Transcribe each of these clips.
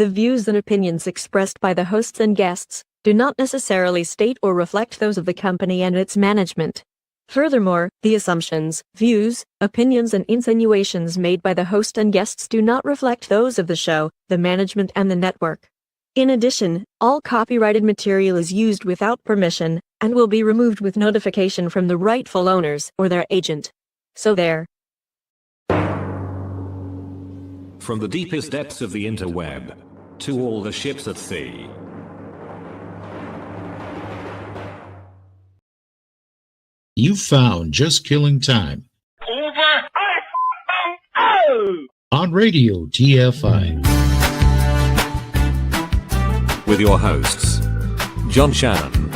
The views and opinions expressed by the hosts and guests do not necessarily state or reflect those of the company and its management. Furthermore, the assumptions, views, opinions, and insinuations made by the host and guests do not reflect those of the show, the management, and the network. In addition, all copyrighted material is used without permission and will be removed with notification from the rightful owners or their agent. So there. From the deepest depths of the interweb to all the ships at sea. You found Just Killing Time. Over. On Radio TFI. With your hosts, John Shannon,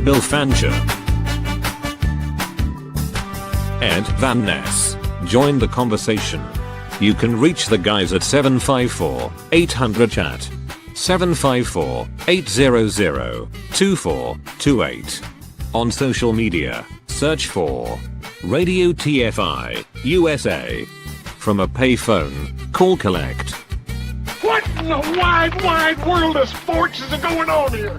Bill Fancher, Ed Van Ness. Join the conversation. You can reach the guys at 754-800-CHAT. 754-800-2428. On social media, search for Radio TFI USA. From a payphone, call collect. What in the wide world of sports is going on here?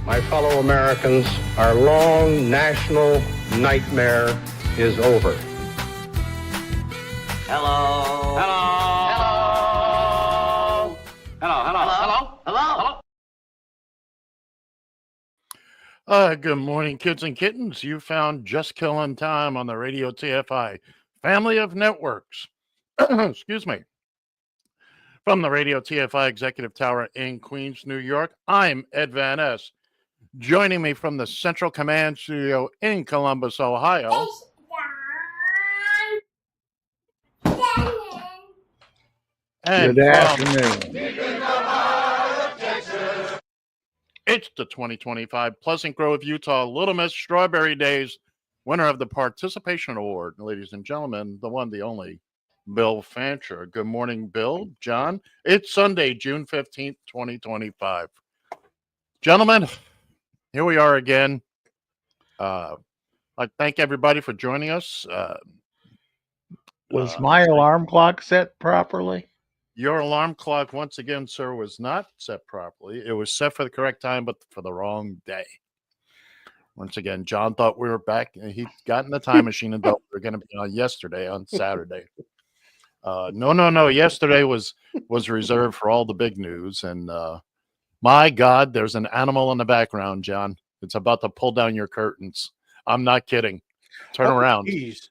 My fellow Americans, our long national nightmare is over. Hello. Hello. Hello. Good morning, kids and kittens. You found Just Killing Time on the Radio TFI family of networks. Excuse me. From the Radio TFI Executive Tower in Queens, New York, I'm Ed Van Ness. Joining me from the Central Command Studio in Columbus, Ohio. Good afternoon. It's the 2025 Pleasant Grove, Utah Little Miss Strawberry Days winner of the Participation Award, ladies and gentlemen, the one, the only, Bill Fancher. Good morning, Bill, John. It's Sunday, June 15th, 2025. Gentlemen, here we are again. I thank everybody for joining us. Was my alarm clock set properly? Your alarm clock, once again, sir, was not set properly. It was set for the correct time, but for the wrong day. Once again, John thought we were back. He got in the time machine and thought we were going to be on yesterday, on Saturday. No. Yesterday was reserved for all the big news. And my God, there's an animal in the background, John. It's about to pull down your curtains. I'm not kidding. Turn around. Geez.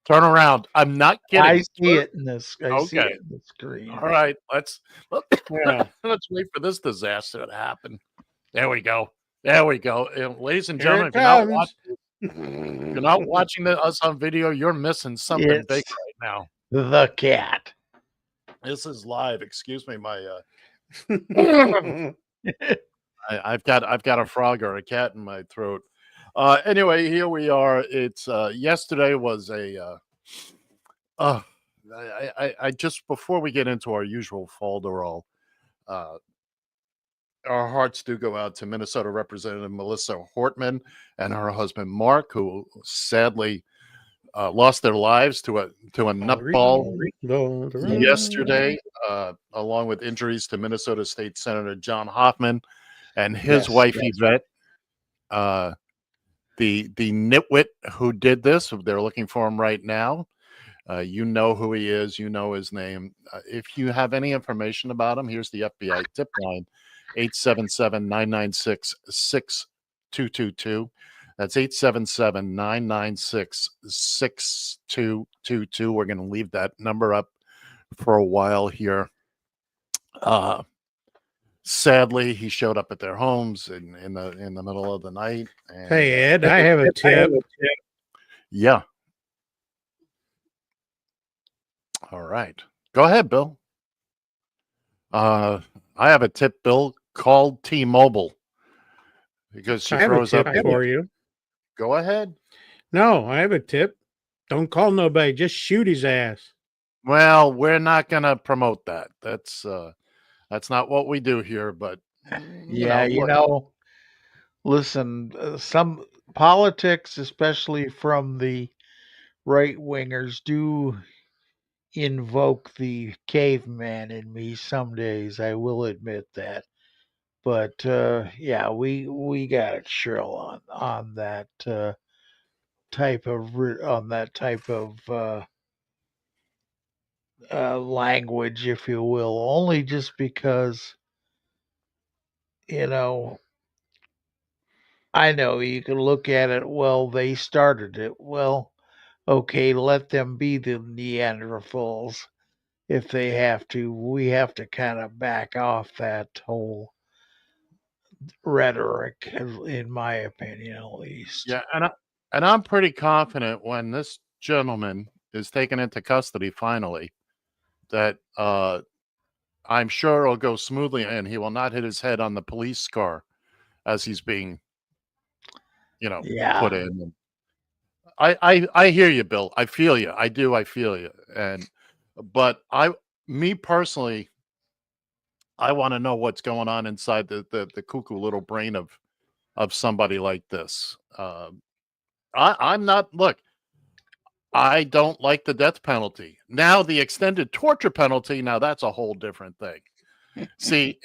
Turn around. I'm not kidding. I see it in this. I see Okay. it in the screen. All right, let's wait for this disaster to happen. There we go. Ladies and gentlemen, if you're not watching us on video, you're missing something It's big right now. the cat. This is live. Excuse me, I've got a frog or a cat in my throat. Anyway, here we are. It's yesterday was I just, before we get into our usual falderall, our hearts do go out to Minnesota Representative Melissa Hortman and her husband Mark, who sadly lost their lives to a nutball yesterday, along with injuries to Minnesota State Senator John Hoffman and his wife Yvette. The nitwit who did this, they're looking for him right now. You know who he is. You know his name. If you have any information about him, here's the FBI tip line, 877-996-6222. That's 877-996-6222. We're going to leave that number up for a while here. Sadly, he showed up at their homes in the middle of the night. And, hey, Ed, I have a tip. Yeah. All right. Go ahead, Bill. I have a tip, Bill. Call T-Mobile because she throws up for you. Go ahead. No, I have a tip. Don't call nobody. Just shoot his ass. Well, we're not going to promote that. That's not what we do here, but listen, some politics, especially from the right wingers, do invoke the caveman in me some days. I will admit that. But yeah, we got it, Cheryl, on that on that type of language, if you will, only just because you know I know you can look at it. Well, they started it. Well, okay, let them be the Neanderthals if they have to. We have to kind of back off that whole rhetoric, in my opinion, at least. Yeah, and I'm pretty confident when this gentleman is taken into custody finally that I'm sure it'll go smoothly and he will not hit his head on the police car as he's being, Yeah. put in. And I hear you, Bill. I feel you. I do. I feel you. But me personally, I want to know what's going on inside the cuckoo little brain of somebody like this. I'm not. Look, I don't like the death penalty. Now the extended torture penalty. Now that's a whole different thing. See,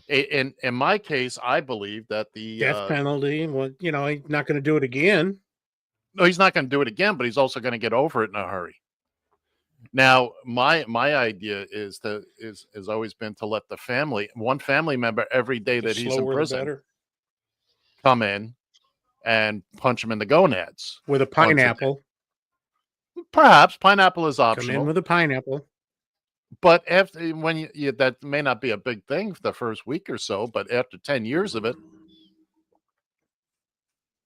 in my case, I believe that the Death penalty. Well, he's not going to do it again. no, he's not going to do it again, but he's also going to get over it in a hurry. Now, my idea is has always been to let one family member every day The that he's in slower the prison, better. come in and punch him in the gonads With a once a day. pineapple. Perhaps pineapple is Come in optional, with a pineapple. but after when that may not be a big thing for the first week or so, but after 10 years of it,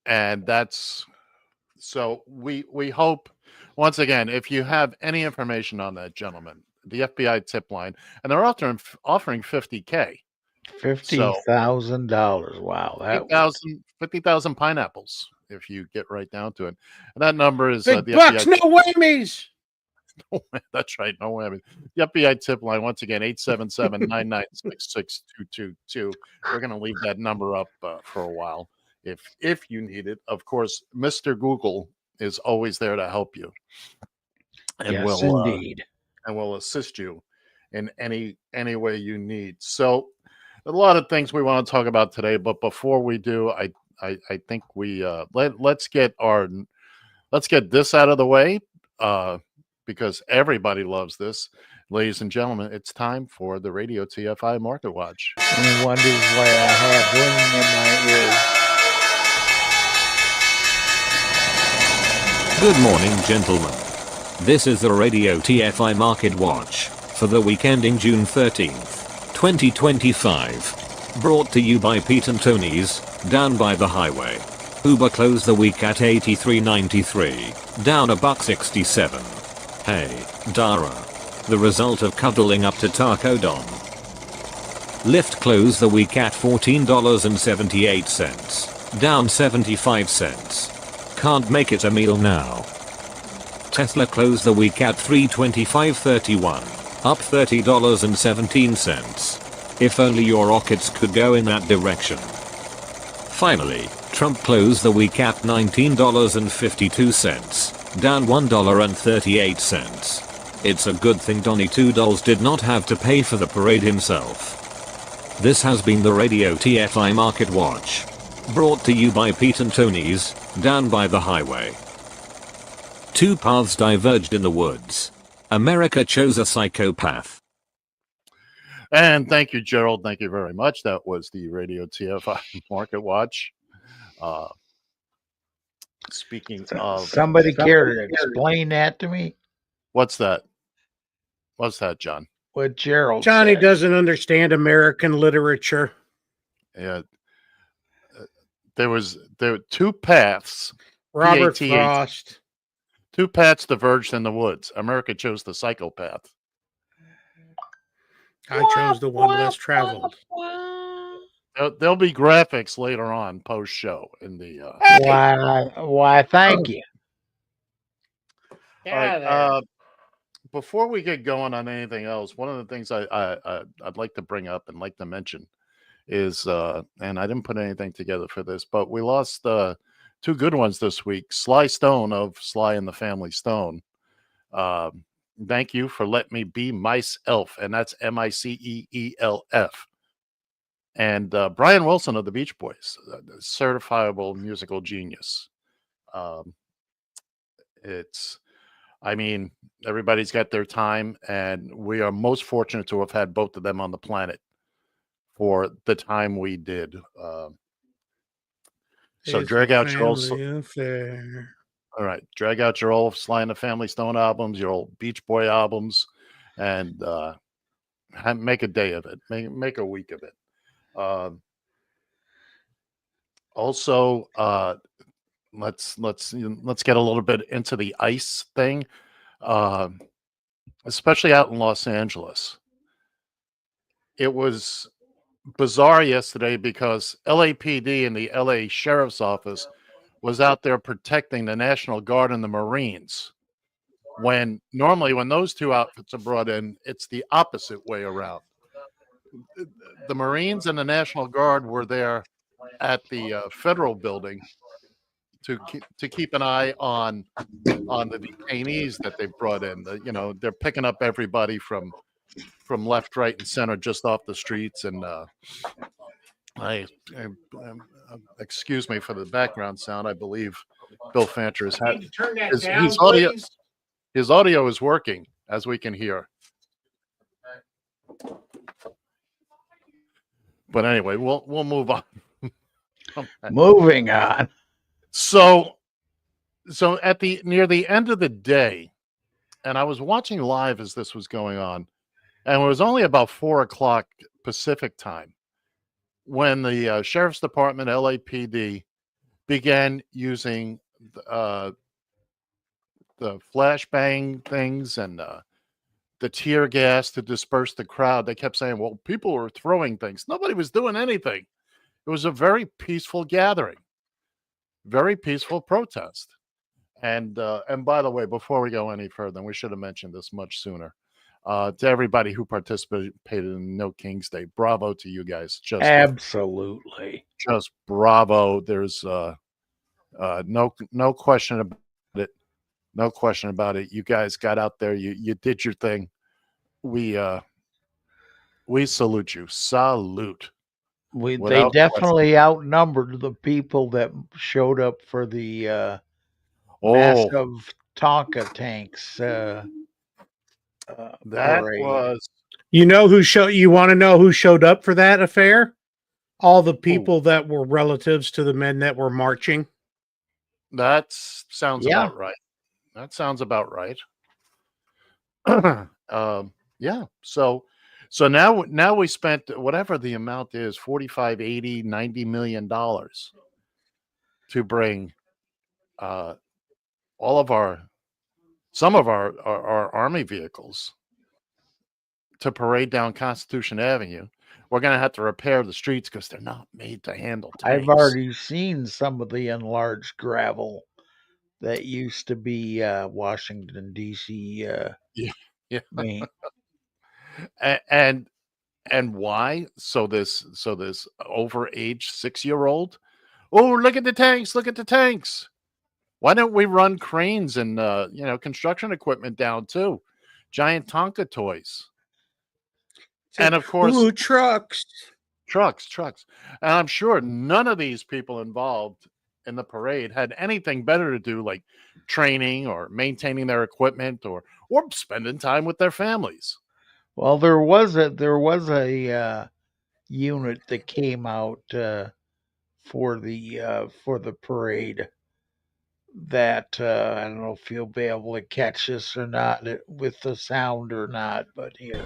and that's so we hope. Once again, if you have any information on that gentleman, the FBI tip line, and they're offering $50K. $50,000. Wow, that 50,000 pineapples if you get right down to it. And that number is Big the bucks, FBI. no whammies. That's right. No whammy. The FBI tip line, once again, 877-996-6222. We're going to leave that number up for a while if you need it. Of course, Mr. Google is always there to help you. And yes, indeed. And will assist you in any way you need. So a lot of things we want to talk about today, but before we do, I think we let's get this out of the way because everybody loves this. Ladies and gentlemen, it's time for the Radio TFI Market Watch. And wonders why I have ringing in my ears. Good morning, gentlemen. This is the Radio TFI Market Watch for the week ending June 13th, 2025. Brought to you by Pete and Tony's, down by the highway. Uber closed the week at $83.93, down $1.67. Hey, Dara. The result of cuddling up to Taco Don. Lyft closed the week at $14.78, down 75 cents. Can't make it a meal now. Tesla closed the week at $325.31, up $30.17. If only your rockets could go in that direction. Finally, Trump closed the week at $19.52, down $1.38. It's a good thing Donnie $2 did not have to pay for the parade himself. This has been the Radio TFI Market Watch. Brought to you by Pete and Tony's, down by the highway. Two paths diverged in the woods. America chose a psychopath. And thank you, Gerald. Thank you very much. That was the Radio TFI Market Watch. Speaking of... Somebody care to explain that to me? What's that? What's that, John? What Gerald Johnny said. doesn't understand American literature. Yeah. There were two paths. Robert PATH, Frost. Two paths diverged in the woods. America chose the psychopath. I chose the one less traveled. There'll be graphics later on post show in the. Why? Thank you. All right. Before we get going on anything else, one of the things I'd like to bring up and like to mention is, and I didn't put anything together for this, but we lost two good ones this week. Sly Stone of Sly and the Family Stone. Thank you for letting me be myself, and that's Miceelf. And Brian Wilson of the Beach Boys, certifiable musical genius. Um, it's, I mean, everybody's got their time, and we are most fortunate to have had both of them on the planet for the time we did. So It's a drag out your old, family affair. all right, drag out your old Sly and the Family Stone albums, your old Beach Boy albums, and make a day of it. Make a week of it. Also, let's get a little bit into the ice thing, uh, especially out in Los Angeles. It was bizarre yesterday because LAPD and the LA Sheriff's Office was out there protecting the National Guard and the Marines. When normally, when those two outfits are brought in, it's the opposite way around. The Marines and the National Guard were there at the federal building to keep an eye on the detainees that they brought in. They're picking up everybody from left, right, and center just off the streets. And I excuse me for the background sound. I believe Bill Fancher has had Turn that his audio. His audio is working, as we can hear. But anyway, we'll move on. Moving on. So at near the end of the day, and I was watching live as this was going on, and it was only about 4:00 Pacific time when the Sheriff's Department, LAPD, began using the flashbang things and the tear gas to disperse the crowd. They kept saying, well, people were throwing things. Nobody was doing anything. It was a very peaceful gathering, very peaceful protest. And by the way, before we go any further, and we should have mentioned this much sooner, to everybody who participated in No King's Day, bravo to you guys. Absolutely. Just bravo. There's no question about it. No question about it. You guys got out there. You did your thing. We salute you. Salute. They definitely outnumbered the people that showed up for the massive Tonka tanks. That parade. was. You know who you want to know who showed up for that affair? All the people that were relatives to the men that were marching. That sounds about right. That sounds about right. Yeah. So now we spent whatever the amount is, 45, 80, 90 million dollars to bring some of our army vehicles to parade down Constitution Avenue. We're going to have to repair the streets because they're not made to handle tanks. I've already seen some of the enlarged gravel that used to be Washington, D.C. Yeah. Main. And why? So this overage 6-year-old. Oh, look at the tanks! Look at the tanks! Why don't we run cranes and construction equipment down too? Giant Tonka toys. And of course, trucks. And I'm sure none of these people involved in the parade had anything better to do, like training or maintaining their equipment or spending time with their families. Well, there was a unit that came out for the parade that I don't know if you'll be able to catch this or not with the sound or not, but here.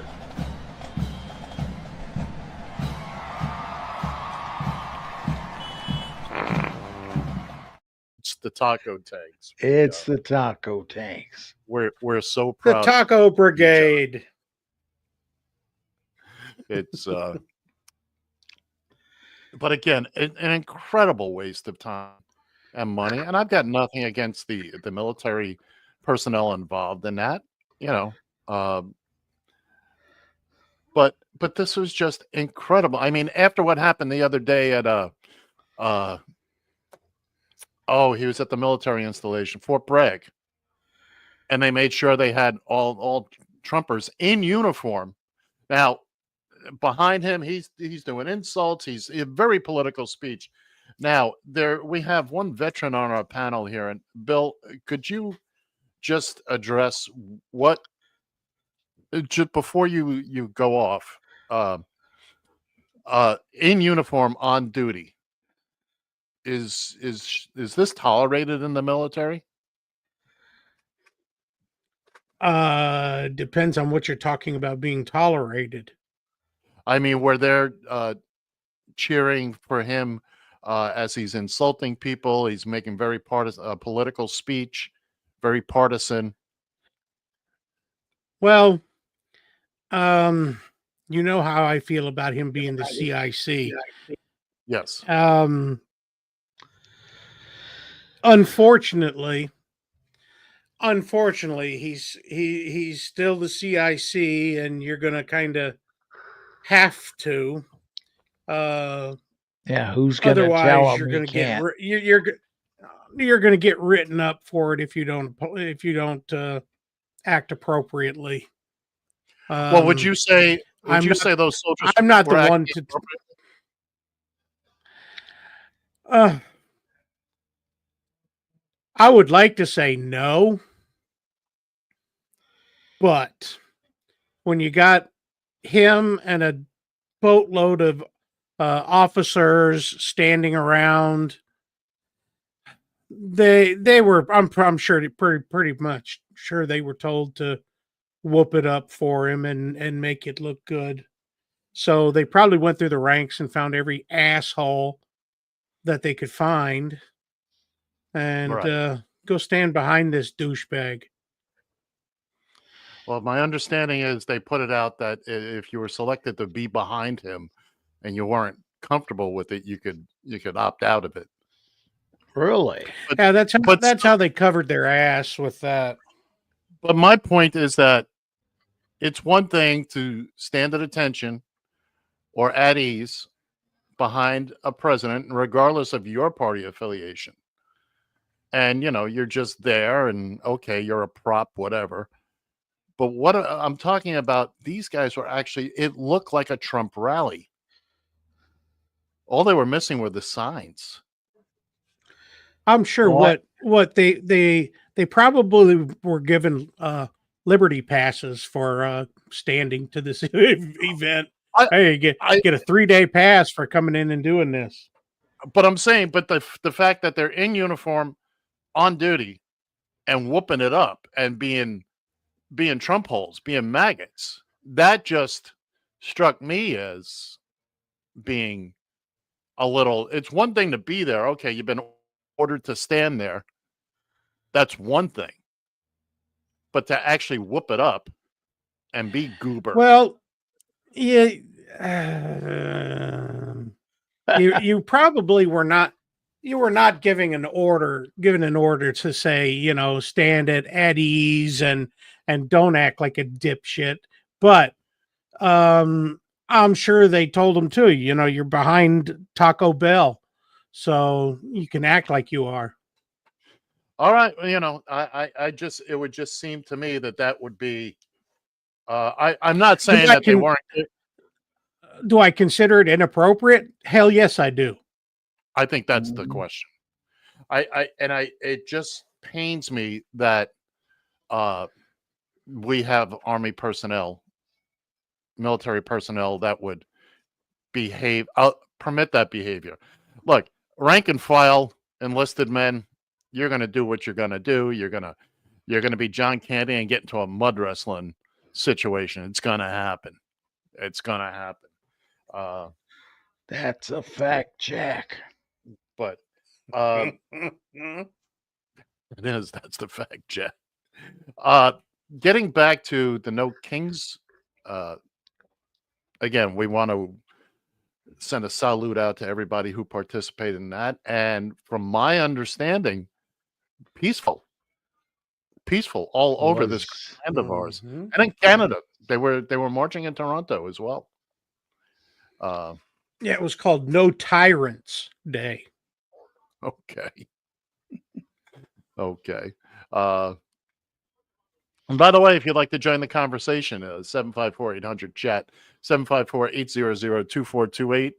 It's the taco tanks. It's the taco tanks. We're so proud. The Taco Brigade. It's but again, an incredible waste of time and money. And I've got nothing against the military personnel involved in that, but this was just incredible. I mean, after what happened the other day at he was at the military installation, Fort Bragg. and they made sure they had all Trumpers in uniform. Now, behind him, he's doing insults. He's a very political speech. Now, we have one veteran on our panel here, and Bill, could you just address what just before you go off, in uniform on duty, is this tolerated in the military? Depends on what you're talking about being tolerated. I mean, where they're cheering for him as he's insulting people, he's making very political speech, very partisan. Well, you know how I feel about him being the CIC. Yes. Unfortunately, he's still the CIC, and you're gonna kind of have to. Yeah, who's gonna tell Otherwise, him you're he gonna get can't? you're gonna get written up for it if you don't act appropriately. Well, would you say those soldiers I'm not were the one acting to. appropriately? I would like to say no, but when you got him and a boatload of officers standing around, they were. I'm sure pretty much sure they were told to whoop it up for him and make it look good. So they probably went through the ranks and found every asshole that they could find and Right. go stand behind this douchebag. Well, my understanding is they put it out that if you were selected to be behind him and you weren't comfortable with it, you could opt out of it. Really? Yeah, that's But how they covered their ass with that. But my point is that it's one thing to stand at attention or at ease behind a president, regardless of your party affiliation. And, you're just there and okay, you're a prop, whatever. But what I'm talking about, these guys were it looked like a Trump rally. All they were missing were the signs. I'm sure what they probably were given liberty passes for standing to this event. Hey, get a 3-day pass for coming in and doing this. But I'm saying, the fact that they're in uniform on duty and whooping it up and being Trump holes, being maggots, that just struck me as being a little. It's one thing to be there. Okay, you've been ordered to stand there. That's one thing. But to actually whoop it up and be goober. Well, yeah, you probably were not. You were not given an order to say, stand at ease and don't act like a dipshit. But I'm sure they told him too. You're behind Taco Bell, so you can act like you are. All right, it would just seem to me that would be. I'm not saying that they weren't. Do I consider it inappropriate? Hell yes, I do. I think that's the question. It just pains me that we have Army personnel, military personnel that would permit that behavior. Look, rank and file enlisted men, you're going to do what you're going to do. You're going to be John Candy and get into a mud wrestling situation. It's going to happen. It's going to happen. That's a fact, Jack. But it is. That's the fact, Jack. Getting back to the No Kings, again, we want to send a salute out to everybody who participated in that. And from my understanding, peaceful all over this land of ours. And in Canada, they were marching in Toronto as well. Yeah, it was called No Tyrants Day. Okay. Okay. And by the way, if you'd like to join the conversation, 754-800-CHAT, 754-800-2428.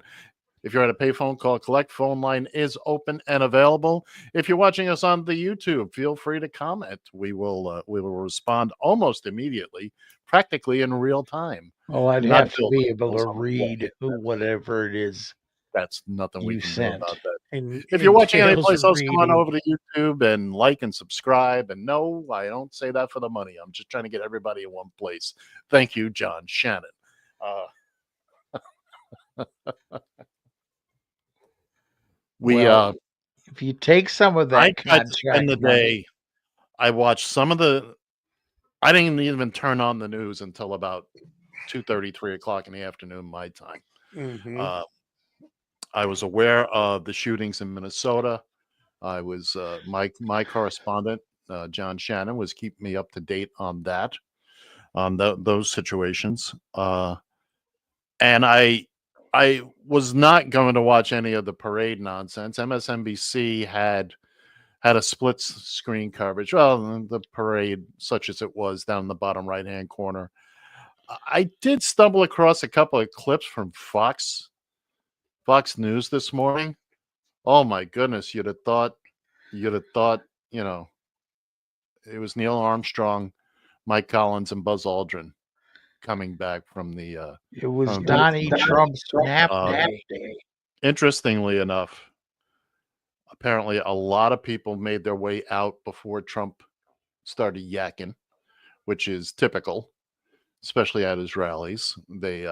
If you're at a payphone, call collect. Phone line is open and available. If you're watching us on the YouTube, feel free to comment. We will respond almost immediately, practically in real time. Well, I'd Not have to Bill be able to Simmons on the read whatever it is That's nothing we you can do sent. about that. And If you're watching entails anyplace else, come on reading. over to YouTube and like and subscribe. And no, I don't say that for the money. I'm just trying to get everybody in one place. Thank you, John Shannon. Well, if you take some of I that tried to spend the contract money, day. I watched some of the. I didn't even turn on the news until about 2:30, 3 o'clock in the afternoon, my time. Mhm. I was aware of the shootings in Minnesota. I was my correspondent, John Shannon, was keeping me up to date on that, on those situations. And I was not going to watch any of the parade nonsense. MSNBC had a split screen coverage. Well, the parade, such as it was, down in the bottom right hand corner. I did stumble across a couple of clips from Fox News this morning. Oh my goodness, you'd have thought, you know, it was Neil Armstrong, Mike Collins, and Buzz Aldrin coming back from the. it was from Donnie Trump's nap Uh, day. Interestingly enough, apparently a lot of people made their way out before Trump started yakking, which is typical, especially at his rallies. They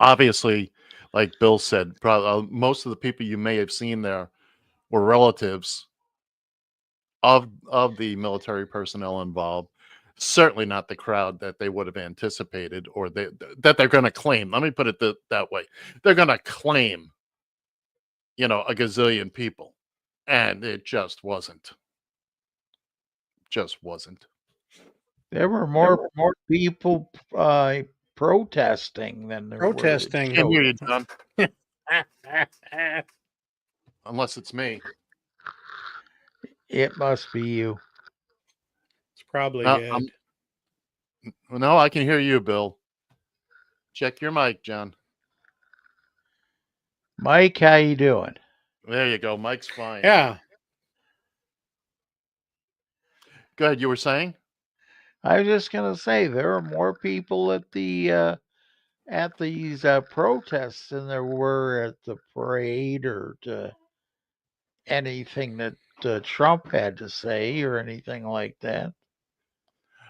obviously, like Bill said, probably most of the people you may have seen there were relatives of the military personnel involved. Certainly not the crowd that they would have anticipated, or that they're going to claim. Let me put it that way: they're going to claim, a gazillion people, and it just wasn't. Just wasn't. There were more people protesting than there were. Protesting. Can't hear you, John. Unless it's me. It must be you. It's probably No, Ed. no, I can hear you, Bill. Check your mic, John. Mike, how you doing? There you go. Mike's fine. Yeah. Go ahead. You were saying? I was just gonna say there are more people at the at these protests than there were at the parade or to anything that Trump had to say or anything like that.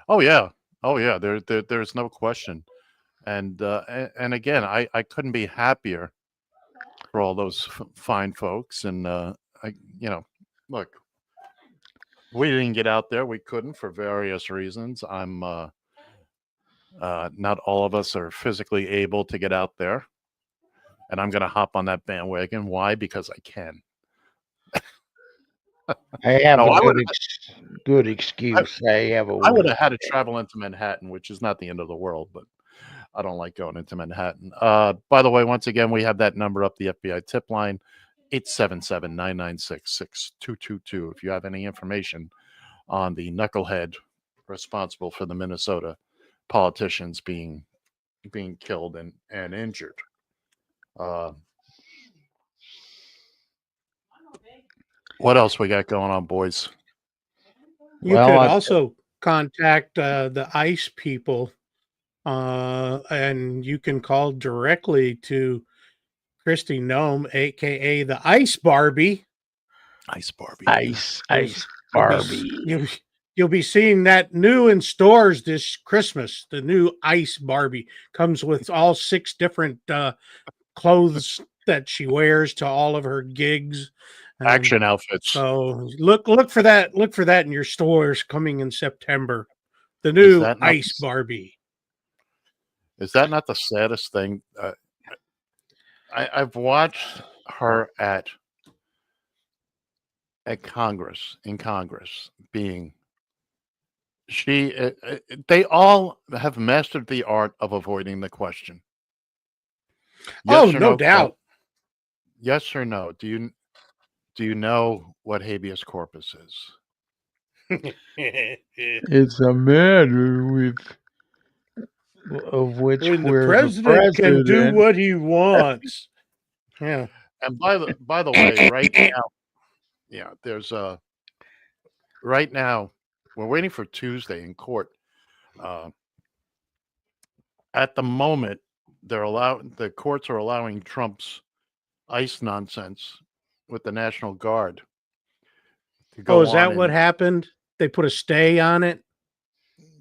Oh yeah. There's no question. And again, I couldn't be happier for all those fine folks. And look, we didn't get out there. We couldn't for various reasons. I'm not all of us are physically able to get out there, and I'm going to hop on that bandwagon. Why? Because I can. I have No, a good excuse. I have a I would have had to travel into Manhattan, which is not the end of the world, but I don't like going into Manhattan. By the way, once again, we have that number up, the FBI tip line, 877-996-6222. If you have any information on the knucklehead responsible for the Minnesota politicians being killed and injured. What else we got going on, boys? You could also contact the ICE people, and you can call directly to Christy Nome, aka the Ice Barbie. Ice Barbie. Ice Barbie. You'll be seeing that new in stores this Christmas. The new Ice Barbie comes with all 6 different clothes that she wears to all of her gigs. Action outfits. So look for that. Look for that in your stores coming in September. The new Ice Barbie. Is that not the saddest thing? I've watched her at Congress, in Congress, being they all have mastered the art of avoiding the question. Yes no doubt. Yes or no? Do you know what habeas corpus is? It's a matter of which When the where the president can do president. what he wants. Yeah. And by the way, right now, yeah, there's right now we're waiting for Tuesday in court. Uh, at the moment, the courts are allowing Trump's ICE nonsense with the National Guard to Oh, go is on that what and happened? They put a stay on it?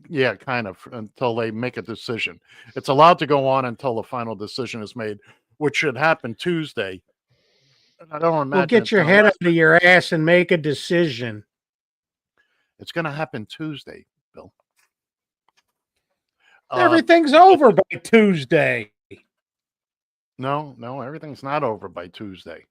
yeah, kind of until they make a decision. It's allowed to go on until the final decision is made, which should happen Tuesday. And I don't Well, imagine get it's your going to head out last. of your ass and make a decision. It's going to happen Tuesday, Bill. Everything's But over by Tuesday. no, everything's not over by Tuesday.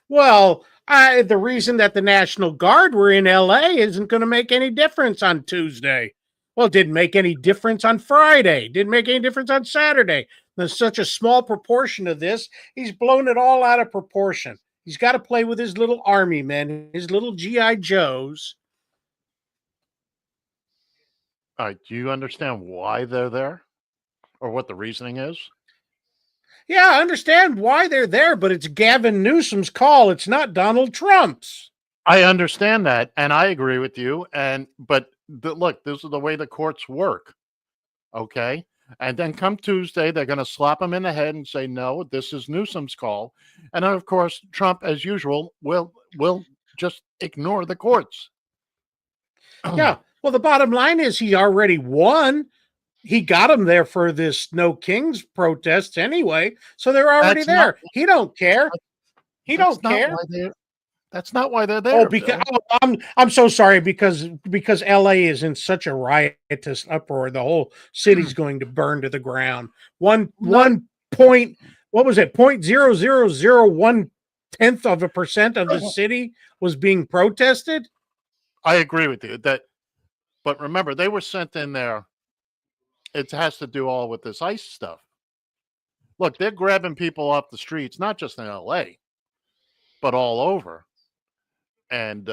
Well, the reason that the National Guard were in LA isn't going to make any difference on Tuesday. Well, it didn't make any difference on Friday. Didn't make any difference on Saturday. There's such a small proportion of this. He's blown it all out of proportion. He's got to play with his little army men, his little GI Joes. All right, do you understand why they're there, or what the reasoning is? Yeah, I understand why they're there, but it's Gavin Newsom's call. It's not Donald Trump's. I understand that, and I agree with you. But look, this is the way the courts work. Okay, and then come Tuesday, they're going to slap him in the head and say, "No, this is Newsom's call," and then of course Trump, as usual, will just ignore the courts. Yeah. Well, the bottom line is he already won. He got him there for this No Kings protests anyway, so they're already That's not. there. He don't care. He That's don't not care. why they're. That's not why they're Oh, there, because Bill. I'm so sorry because LA is in such a riotous uproar. The whole city's going to burn to the ground. No, One point, what was it? 0.0001% of the city was being protested. I agree with you that, but remember, they were sent in there. It has to do all with this ICE stuff. Look, they're grabbing people off the streets, not just in LA, but all over. And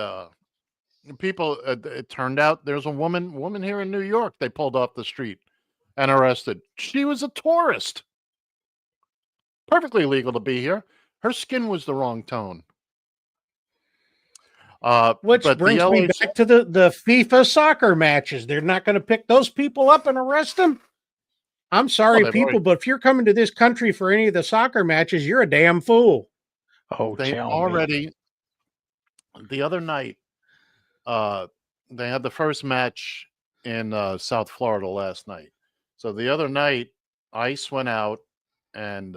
people, it turned out there's a woman here in New York. They pulled off the street and arrested. She was a tourist, perfectly legal to be here. Her skin was the wrong tone. Which But the brings me LA, back to the FIFA soccer matches. They're not going to pick those people up and arrest them. I'm well, sorry, they've people, already, but if you're coming to this country for any of the soccer matches, you're a damn fool. Oh, they tell me. already, the other night, uh, they had the first match in South Florida last night. So the other night, ICE went out and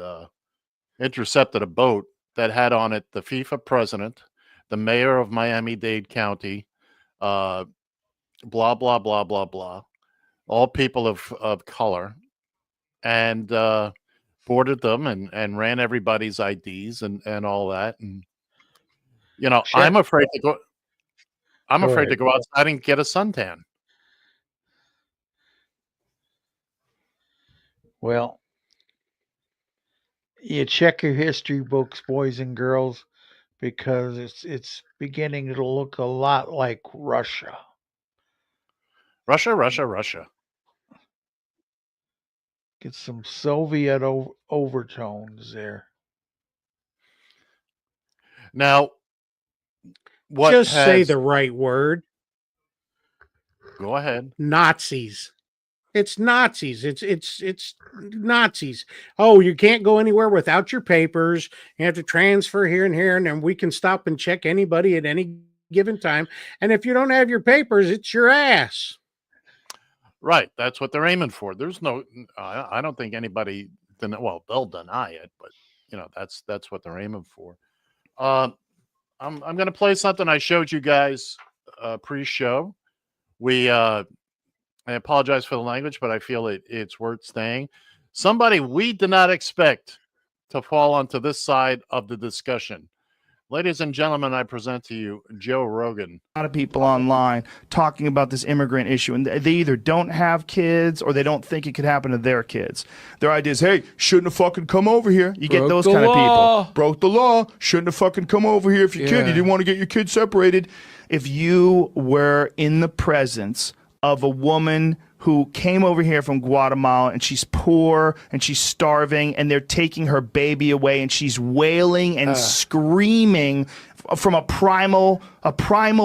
intercepted a boat that had on it the FIFA president, the mayor of Miami-Dade County, uh, blah, blah, blah, blah, blah, all people of color, and boarded them and ran everybody's IDs and all that. And, Check. I'm afraid to go. I'm Go afraid to ahead. go outside and get a suntan. Well, you check your history books, boys and girls, because it's beginning to look a lot like Russia. Russia. Get some Soviet overtones there. Now, what Just say has? the right word. Go ahead. Nazis. It's Nazis. It's Nazis. Oh, you can't go anywhere without your papers. You have to transfer here and here, and then we can stop and check anybody at any given time. And if you don't have your papers, it's your ass. Right, that's what they're aiming for. There's no, I don't think anybody. Well, they'll deny it, but that's what they're aiming for. I'm going to play something I showed you guys pre-show. I apologize for the language, but I feel it's worth saying. Somebody we did not expect to fall onto this side of the discussion. Ladies and gentlemen, I present to you Joe Rogan. A lot of people online talking about this immigrant issue, and they either don't have kids or they don't think it could happen to their kids. Their idea is, hey, shouldn't have fucking come over here. You get those kind of people. Broke the law. Shouldn't have fucking come over here if your kid, you didn't want to get your kid separated. If you were in the presence of a woman who came over here from Guatemala and she's poor and she's starving and they're taking her baby away and she's wailing and screaming from a primal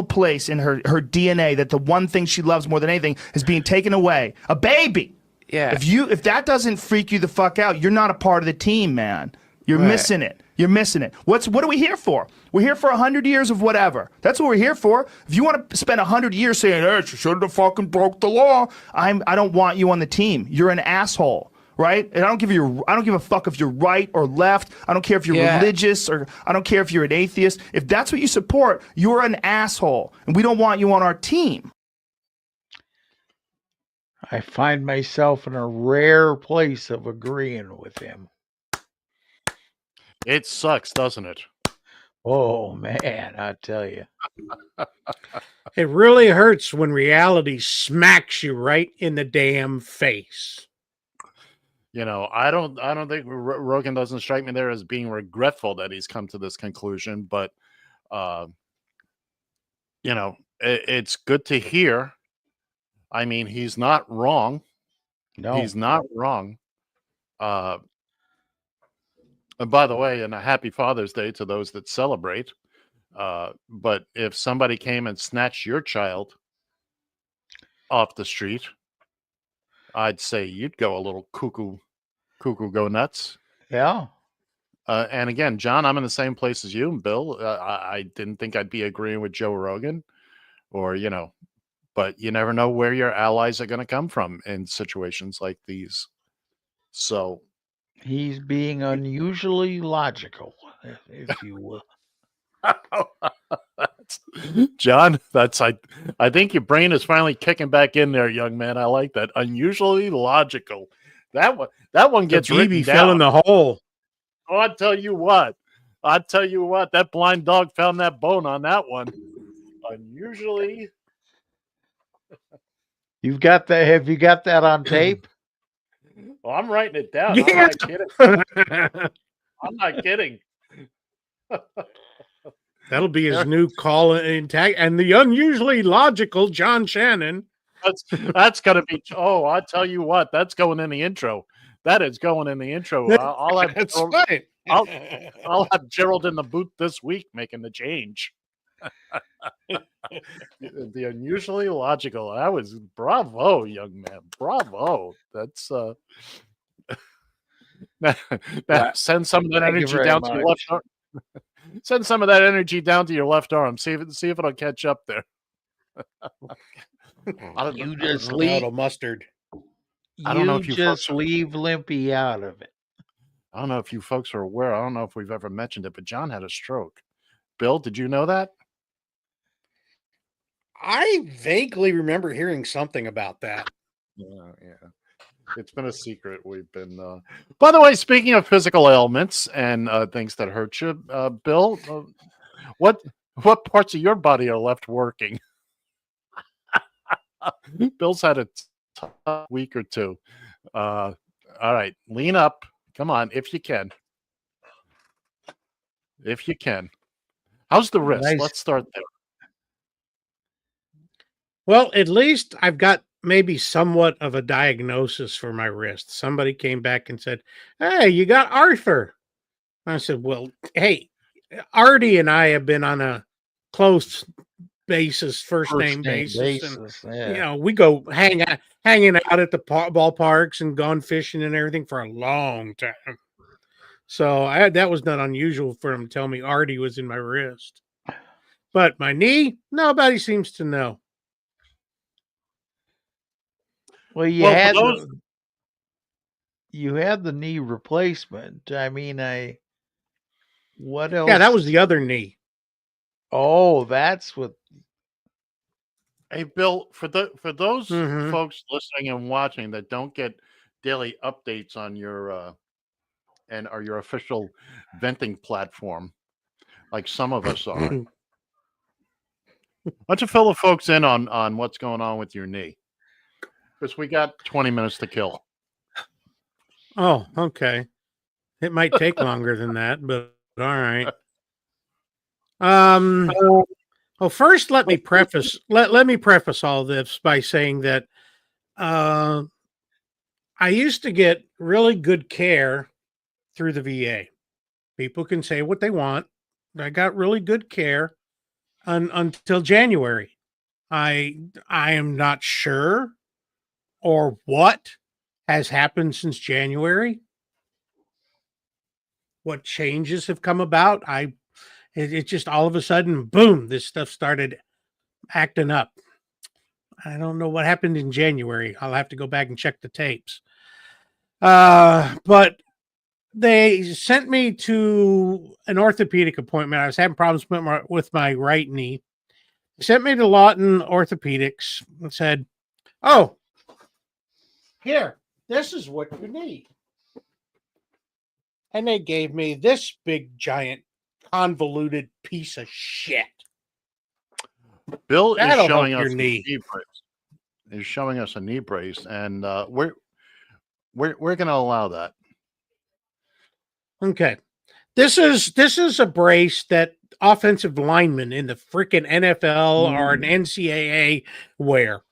place in her DNA that the one thing she loves more than anything is being taken away. A baby. Yeah. If that doesn't freak you the fuck out, you're not a part of the team, man. You're missing it. You're missing it. What are we here for? We're here for 100 years of whatever. That's what we're here for. If you want to spend 100 years saying, hey, she shouldn't have fucking broke the law, I don't want you on the team. You're an asshole, right? And I don't give a fuck if you're right or left. I don't care if you're religious or I don't care if you're an atheist. If that's what you support, you're an asshole. And we don't want you on our team. I find myself in a rare place of agreeing with him. It sucks, doesn't it? Oh, man, I tell you. It really hurts when reality smacks you right in the damn face. You know, I don't think Rogan doesn't strike me there as being regretful that he's come to this conclusion, but you know, it's good to hear. I mean, he's not wrong. No, he's not wrong. And by the way, and a happy Father's Day to those that celebrate. But if somebody came and snatched your child off the street, I'd say you'd go a little cuckoo go nuts. Yeah. And again, John, I'm in the same place as you and Bill. I didn't think I'd be agreeing with Joe Rogan or, you know, but you never know where your allies are going to come from in situations like these. So he's being unusually logical, if you will. John, I think your brain is finally kicking back in there, young man. I like that. Unusually logical. That one gets written down. Fell in the hole. Oh, I tell you what, that blind dog found that bone on that one. Unusually. You've got that. Have you got that on tape? Well, I'm writing it down. Yeah. I'm not kidding. That'll be his new call in tag. And the unusually logical John Shannon. That's gonna be. Oh, I tell you what, that's going in the intro. That is going in the intro. That's right. I'll have Gerald in the booth this week making the change. The unusually logical. That was bravo, young man. Bravo. That's send some of that energy down to your left arm. Send some of that energy down to your left arm. See if it'll catch up there. You just leave mustard. I don't know if you just leave Limpy out of it. I don't know if you folks are aware. I don't know if we've ever mentioned it, but John had a stroke. Bill, did you know that? I vaguely remember hearing something about that. Yeah. It's been a secret. We've been. By the way, speaking of physical ailments and things that hurt you, Bill, what parts of your body are left working? Bill's had a tough week or two. All right, lean up. Come on, if you can. If you can. How's the wrist? Nice. Let's start there. Well, at least I've got maybe somewhat of a diagnosis for my wrist. Somebody came back and said, "Hey, you got Arthur." I said, "Well, hey, Artie and I have been on a close basis, first name basis. And, you know, we go hanging out at the ballparks and gone fishing and everything for a long time. So that was not unusual for him to tell me Artie was in my wrist. But my knee, nobody seems to know. Well, you had the knee replacement. I mean, what else? Yeah, that was the other knee. Oh, that's what. Hey, Bill, for those folks listening and watching that don't get daily updates on your and are your official venting platform, like some of us are. Why don't you fill the folks in on what's going on with your knee? Because we got 20 minutes to kill. Oh, okay. It might take longer than that, but all right. Well, first, let me preface all this by saying that I used to get really good care through the VA. People can say what they want. I got really good care until January. I am not sure or what has happened since January. What changes have come about? It just all of a sudden, boom, this stuff started acting up. I don't know what happened in January. I'll have to go back and check the tapes. But they sent me to an orthopedic appointment. I was having problems with my right knee. They sent me to Lawton Orthopedics and said, "Oh, here, this is what you need." And they gave me this big, giant, convoluted piece of shit. Bill That'll is showing help us your knee. a knee brace. He's showing us a knee brace, and we're going to allow that. Okay. This is a brace that offensive linemen in the freaking NFL or an NCAA wear.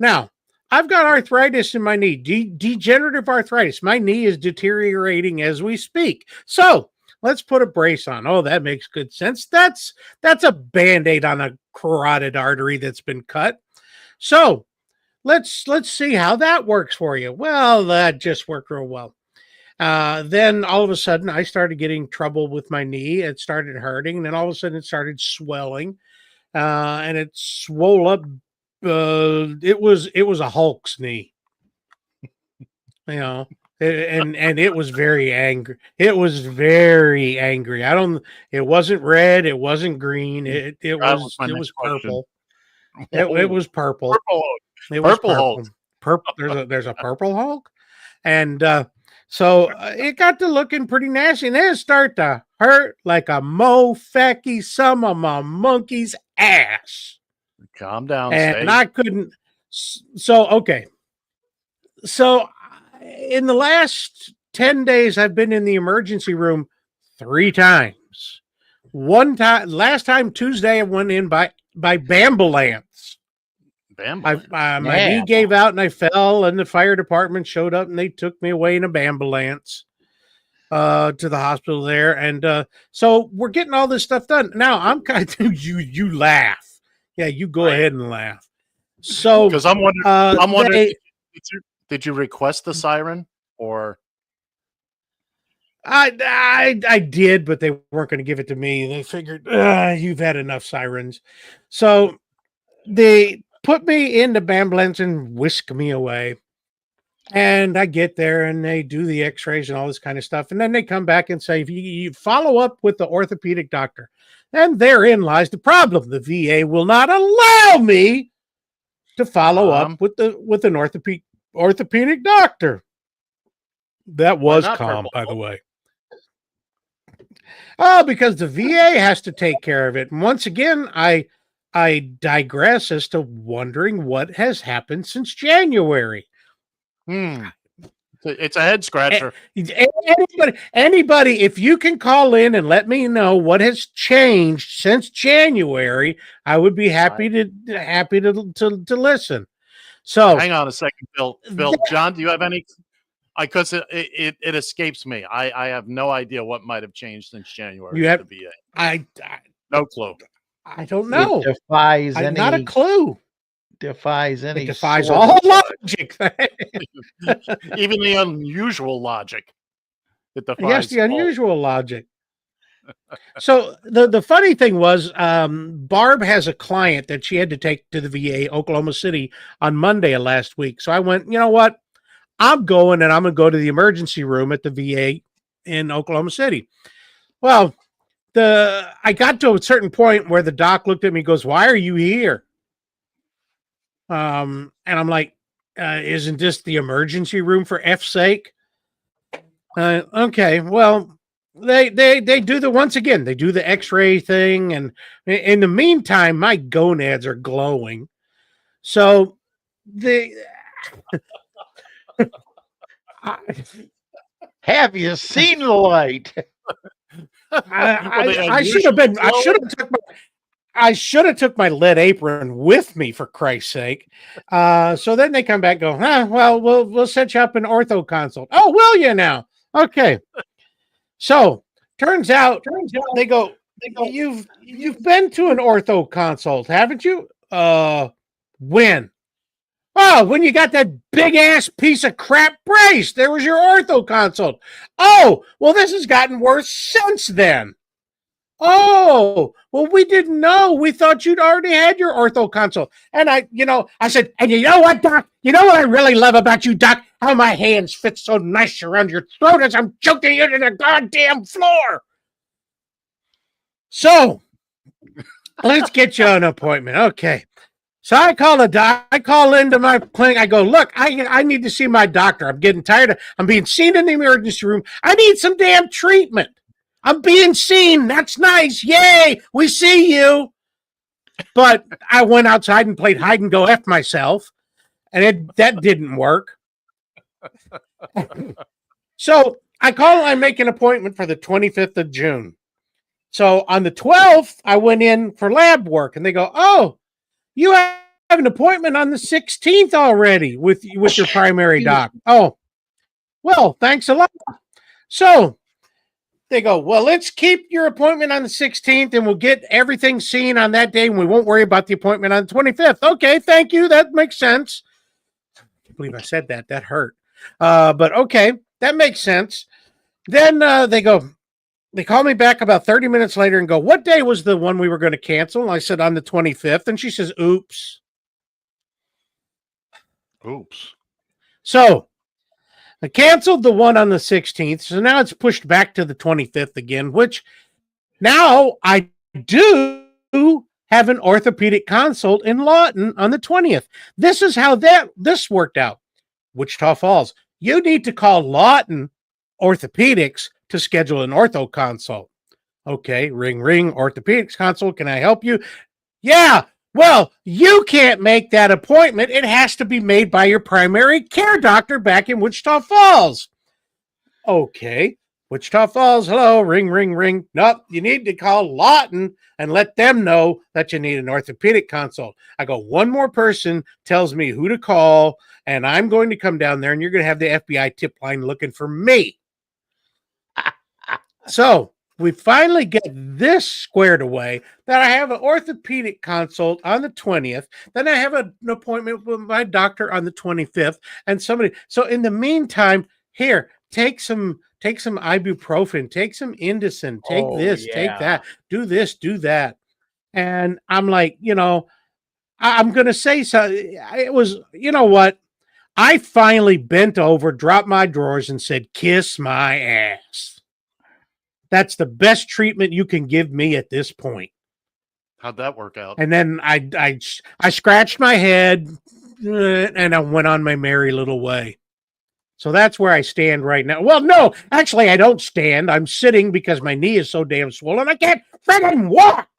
Now, I've got arthritis in my knee, degenerative arthritis. My knee is deteriorating as we speak. So let's put a brace on. Oh, that makes good sense. That's a Band-Aid on a carotid artery that's been cut. So let's see how that works for you. Well, that just worked real well. Then all of a sudden I started getting trouble with my knee. It started hurting, and then all of a sudden it started swelling, and it swole up. It was a Hulk's knee, and it was very angry. It was very angry. It wasn't red. It wasn't green. It was purple. It was purple. It was purple. Purple. There's a purple Hulk, and so it got to looking pretty nasty, and then it started to hurt like a mo-fecky some of my monkey's ass. Calm down, and I couldn't. So okay. So in the last 10 days, I've been in the emergency room 3 times. One time, last time Tuesday, I went in by Bambulance. My knee gave out and I fell, and the fire department showed up and they took me away in a Bambulance to the hospital there. And so we're getting all this stuff done. Now I'm kind of you laugh. Yeah, you go ahead and laugh. So because I'm wondering, did you request the siren or? I did, but they weren't going to give it to me. They figured you've had enough sirens, so they put me into Bambulance and whisk me away. And I get there and they do the x-rays and all this kind of stuff. And then they come back and say, if you follow up with the orthopedic doctor. And therein lies the problem. The VA will not allow me to follow up with an orthopedic doctor. That was calm, by the way. Oh, because the VA has to take care of it. And once again, I digress as to wondering what has happened since January. It's a head scratcher. Anybody, if you can call in and let me know what has changed since January, I would be happy to listen. So hang on a second, Bill. John, do you have any? Because it escapes me. I have no idea what might have changed since January. You have the VA. I no clue. I don't know. It defies not a clue. Defies any. It defies all logic. Even the unusual logic. It defies. Yes, the unusual logic. So the funny thing was, Barb has a client that she had to take to the VA, Oklahoma City, on Monday of last week. So I went, you know what? I'm going, and I'm going to go to the emergency room at the VA in Oklahoma City. Well, I got to a certain point where the doc looked at me and goes, "Why are you here?" And I'm like, isn't this the emergency room for F's sake? Okay, well, they do the once again. They do the X-ray thing, and in the meantime, my gonads are glowing. So they. Have you seen the light? I should have been. I should have took my lead apron with me, for Christ's sake. So then they come back and go, well, we'll set you up an ortho consult. Oh, will you now? Okay. So turns out they go, you've been to an ortho consult, haven't you? When? Oh, when you got that big ass piece of crap brace, there was your ortho consult. Oh, well, this has gotten worse since then. Oh, well, we didn't know. We thought you'd already had your ortho consult. And I said, and you know what, Doc? You know what I really love about you, Doc? How my hands fit so nice around your throat as I'm choking you to the goddamn floor. So, let's get you an appointment. Okay. So I call a doc. I call into my clinic. I go, look, I need to see my doctor. I'm getting tired. I'm being seen in the emergency room. I need some damn treatment. I'm being seen. That's nice. Yay. We see you. But I went outside and played hide and go F myself. And that didn't work. So I call and I make an appointment for the 25th of June. So on the 12th, I went in for lab work. And they go, oh, you have an appointment on the 16th already with your primary doc. Oh, well, thanks a lot. So they go, well, let's keep your appointment on the 16th and we'll get everything seen on that day and we won't worry about the appointment on the 25th. Okay, thank you. That makes sense. I can't believe I said that. That hurt. But okay, that makes sense. Then they call me back about 30 minutes later and go, what day was the one we were going to cancel? And I said, on the 25th. And she says, oops. Oops. So I canceled the one on the 16th. So now it's pushed back to the 25th again, which now I do have an orthopedic consult in Lawton on the 20th. This is how this worked out. Wichita Falls. You need to call Lawton Orthopedics to schedule an ortho consult. Okay, ring, ring, orthopedics consult. Can I help you? Yeah, well, you can't make that appointment. It has to be made by your primary care doctor back in Wichita Falls. Okay, Wichita Falls, hello, ring, ring, ring. Nope, you need to call Lawton and let them know that you need an orthopedic consult. I go, one more person tells me who to call, and I'm going to come down there, and you're going to have the FBI tip line looking for me. So we finally get this squared away that I have an orthopedic consult on the 20th. Then I have an appointment with my doctor on the 25th and somebody. So in the meantime, here, take some ibuprofen, take some Indocin, take take that, do this, do that. And I'm like, I'm going to say so. It was, you know what? I finally bent over, dropped my drawers and said, kiss my ass. That's the best treatment you can give me at this point. How'd that work out? And then I scratched my head and I went on my merry little way. So that's where I stand right now. Well, no, actually, I don't stand. I'm sitting because my knee is so damn swollen. I can't freaking walk.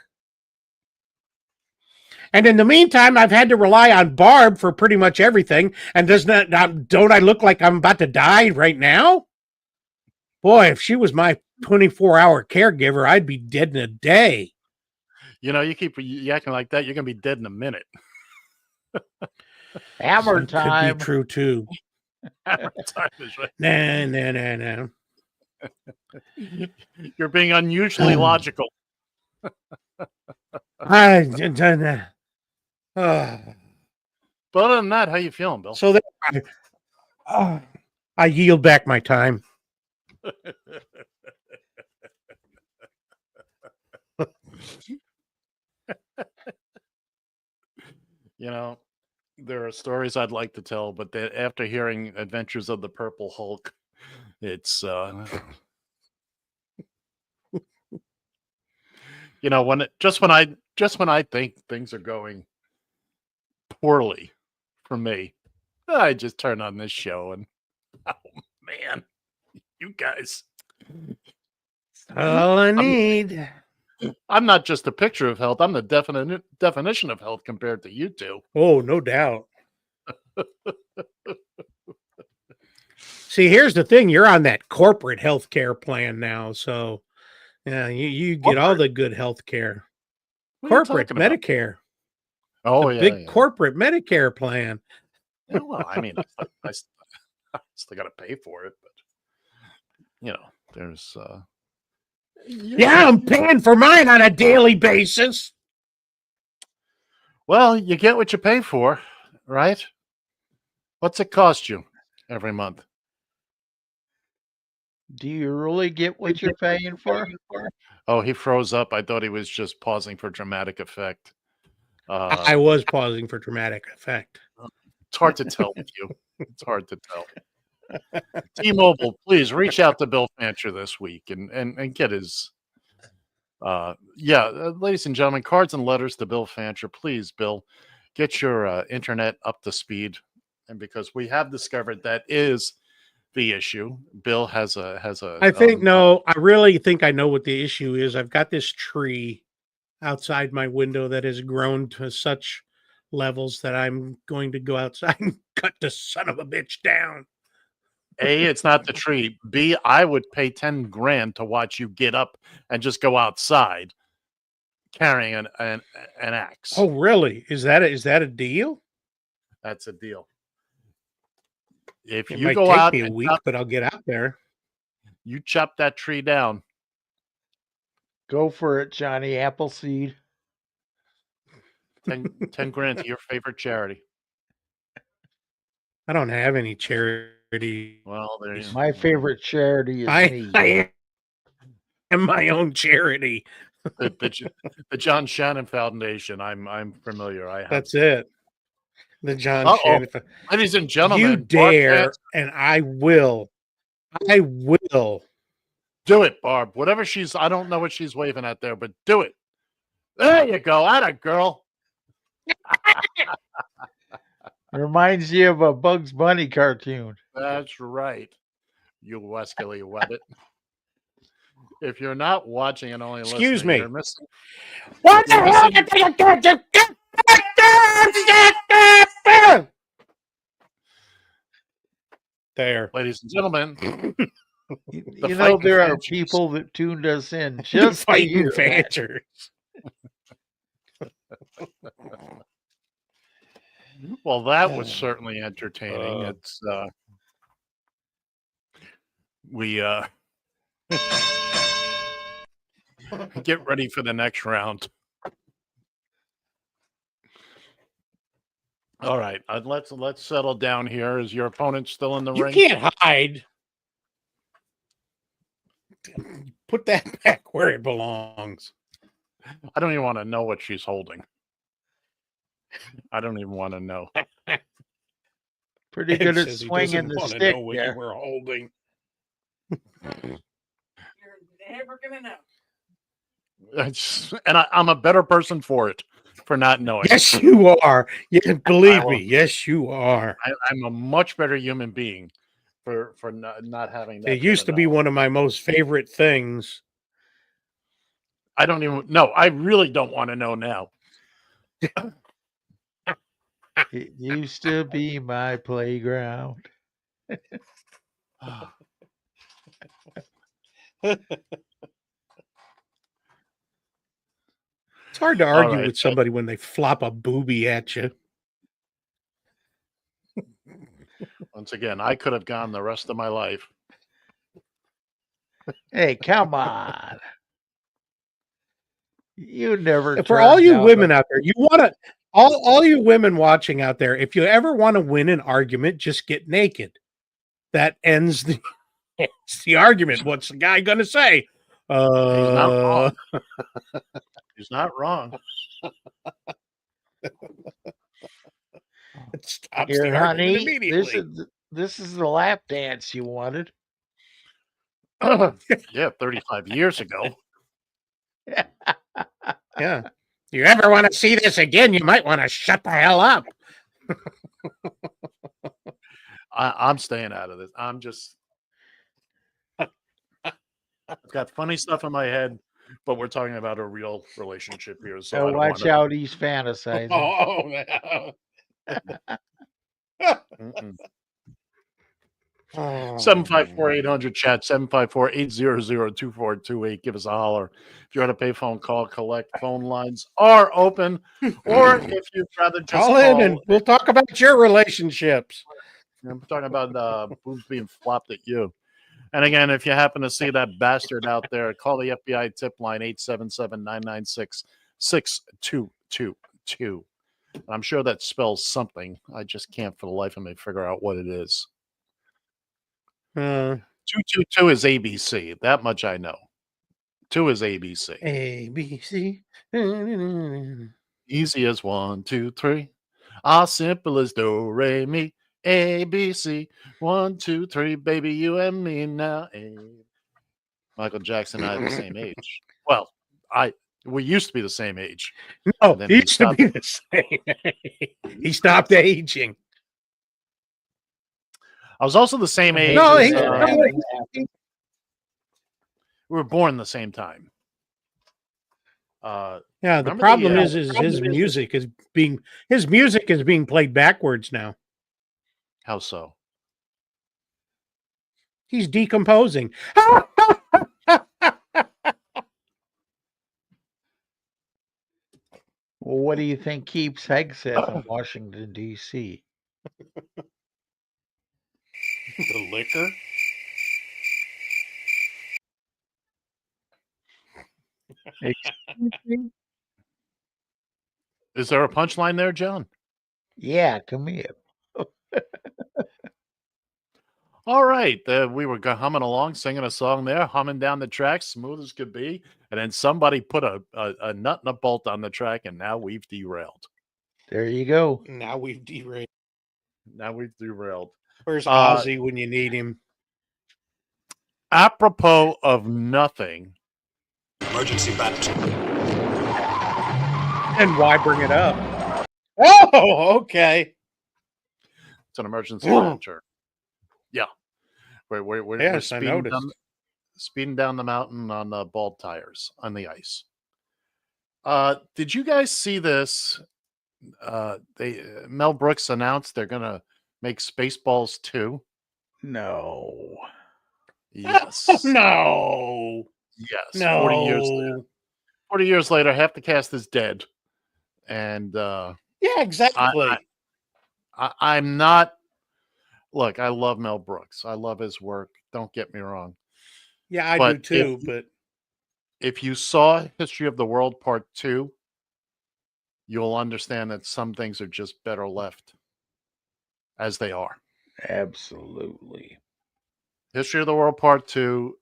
And in the meantime, I've had to rely on Barb for pretty much everything. And don't I look like I'm about to die right now? Boy, if she was my 24-hour caregiver, I'd be dead in a day. You keep acting like that, you're going to be dead in a minute. Hammer time. Could be true, too. Hammer time is right. No. You're being unusually logical. But other than that, how you feeling, Bill? So I yield back my time. There are stories I'd like to tell, but after hearing Adventures of the Purple Hulk, it's when I think things are going poorly for me, I just turn on this show and oh man, you guys All I need. I'm not just a picture of health. I'm the definition of health compared to you two. Oh, no doubt. See, here's the thing. You're on that corporate health care plan now. So, yeah, you get all the good health care. What are you Corporate talking about? Medicare. Oh, The yeah. big corporate Medicare plan. Yeah, well, I mean, I still got to pay for it, but there's. Yeah, I'm paying for mine on a daily basis. Well, you get what you pay for, right? What's it cost you every month? Do you really get what you're paying for? Oh, he froze up. I thought he was just pausing for dramatic effect. I was pausing for dramatic effect. It's hard to tell with you. It's hard to tell. T-Mobile, please reach out to Bill Fancher this week and get his. Ladies and gentlemen, cards and letters to Bill Fancher. Please, Bill, get your internet up to speed. And because we have discovered that is the issue, Bill has a. I really think I know what the issue is. I've got this tree outside my window that has grown to such levels that I'm going to go outside and cut the son of a bitch down. A, it's not the tree. B, I would pay 10 grand to watch you get up and just go outside carrying an axe. Oh, really? Is that a deal? That's a deal. If It you might go take out me a and week, but I'll get out there. you chop that tree down. Go for it, Johnny Appleseed. 10 grand to your favorite charity. I don't have any charity. Well, there's My favorite charity is me. I am my own charity. the John Shannon Foundation. I'm familiar. I have. That's it. The John Shannon. Ladies and gentlemen, You dare, and I will. I will. Do it, Barb. Whatever I don't know what she's waving at there, but do it. There you go. Atta girl. Reminds you of a Bugs Bunny cartoon. That's right. You Wesley Webbit. If you're not watching and only Excuse listening, me. you're missing. What the hell did you get? There. Ladies and gentlemen. You know, there are people that tuned us in just fighting Fanchers. Well, that was certainly entertaining. It's we get ready for the next round. All right, let's settle down here. Is your opponent still in the ring? You can't hide. Put that back where it belongs. I don't even want to know what she's holding. I don't even want to know. Pretty good at swinging the stick. Know what you were holding. You're never gonna know. And I'm a better person for it, for not knowing. Yes, you are. You can believe me. Yes, you are. I'm a much better human being for not having that. It used to be one of my most favorite things. I don't even know. I really don't want to know now. It used to be my playground. It's hard to argue with somebody when they flop a booby at you. Once again, I could have gone the rest of my life. Hey, come on. You never. For all you women out there, you want to, all you women watching out there, if you ever want to win an argument, just get naked. That ends the argument. What's the guy going to say? He's not wrong. He's not wrong. It stops Here, the argument honey, immediately. this is the lap dance you wanted. Yeah, 35 years ago. Yeah. You ever want to see this again, you might want to shut the hell up. I'm staying out of this. I'm just got funny stuff in my head, but we're talking about a real relationship here, so I don't watch want out, he's fantasizing. Oh, man. 754-800 chat, 754-800-2428. Give us a holler. If you want to pay phone call, collect phone lines are open. Or if you'd rather just Call in and we'll talk about your relationships. I'm talking about boobs being flopped at you. And again, if you happen to see that bastard out there, call the FBI tip line 877-996-6222. I'm sure that spells something. I just can't for the life of me figure out what it is. 222 is ABC. That much I know. 2 is ABC. ABC. Easy as 1, 2, 3. As simple as do, re, mi, ABC. 1, 2, 3, baby, you and me now. Michael Jackson and I are the same age. Well, we used to be the same age. No, then he used to be the same. He stopped aging. I was also the same age. No, we were born the same time. Yeah, the problem is his music is being played backwards now. How so? He's decomposing. Well, what do you think keeps Hegseth in Washington, D.C.? The liquor? Is there a punchline there, John? Yeah, come here. All right. We were humming along, singing a song there, humming down the track, smooth as could be. And then somebody put a nut and a bolt on the track, and now we've derailed. There you go. Now we've derailed. Where's Ozzy when you need him? Apropos of nothing. Emergency battery. And why bring it up? Oh, okay. It's an emergency venture. Yeah. We're yes, I noticed. Speeding down the mountain on bald tires on the ice. Did you guys see this? Mel Brooks announced they're gonna make Spaceballs 2. No. Yes. No. Yes. No. 40 years later, half the cast is dead. And yeah, exactly. I'm not. Look, I love Mel Brooks. I love his work. Don't get me wrong. Yeah, I do too. But if you saw History of the World Part 2, you'll understand that some things are just better left as they are. Absolutely. History of the World Part 2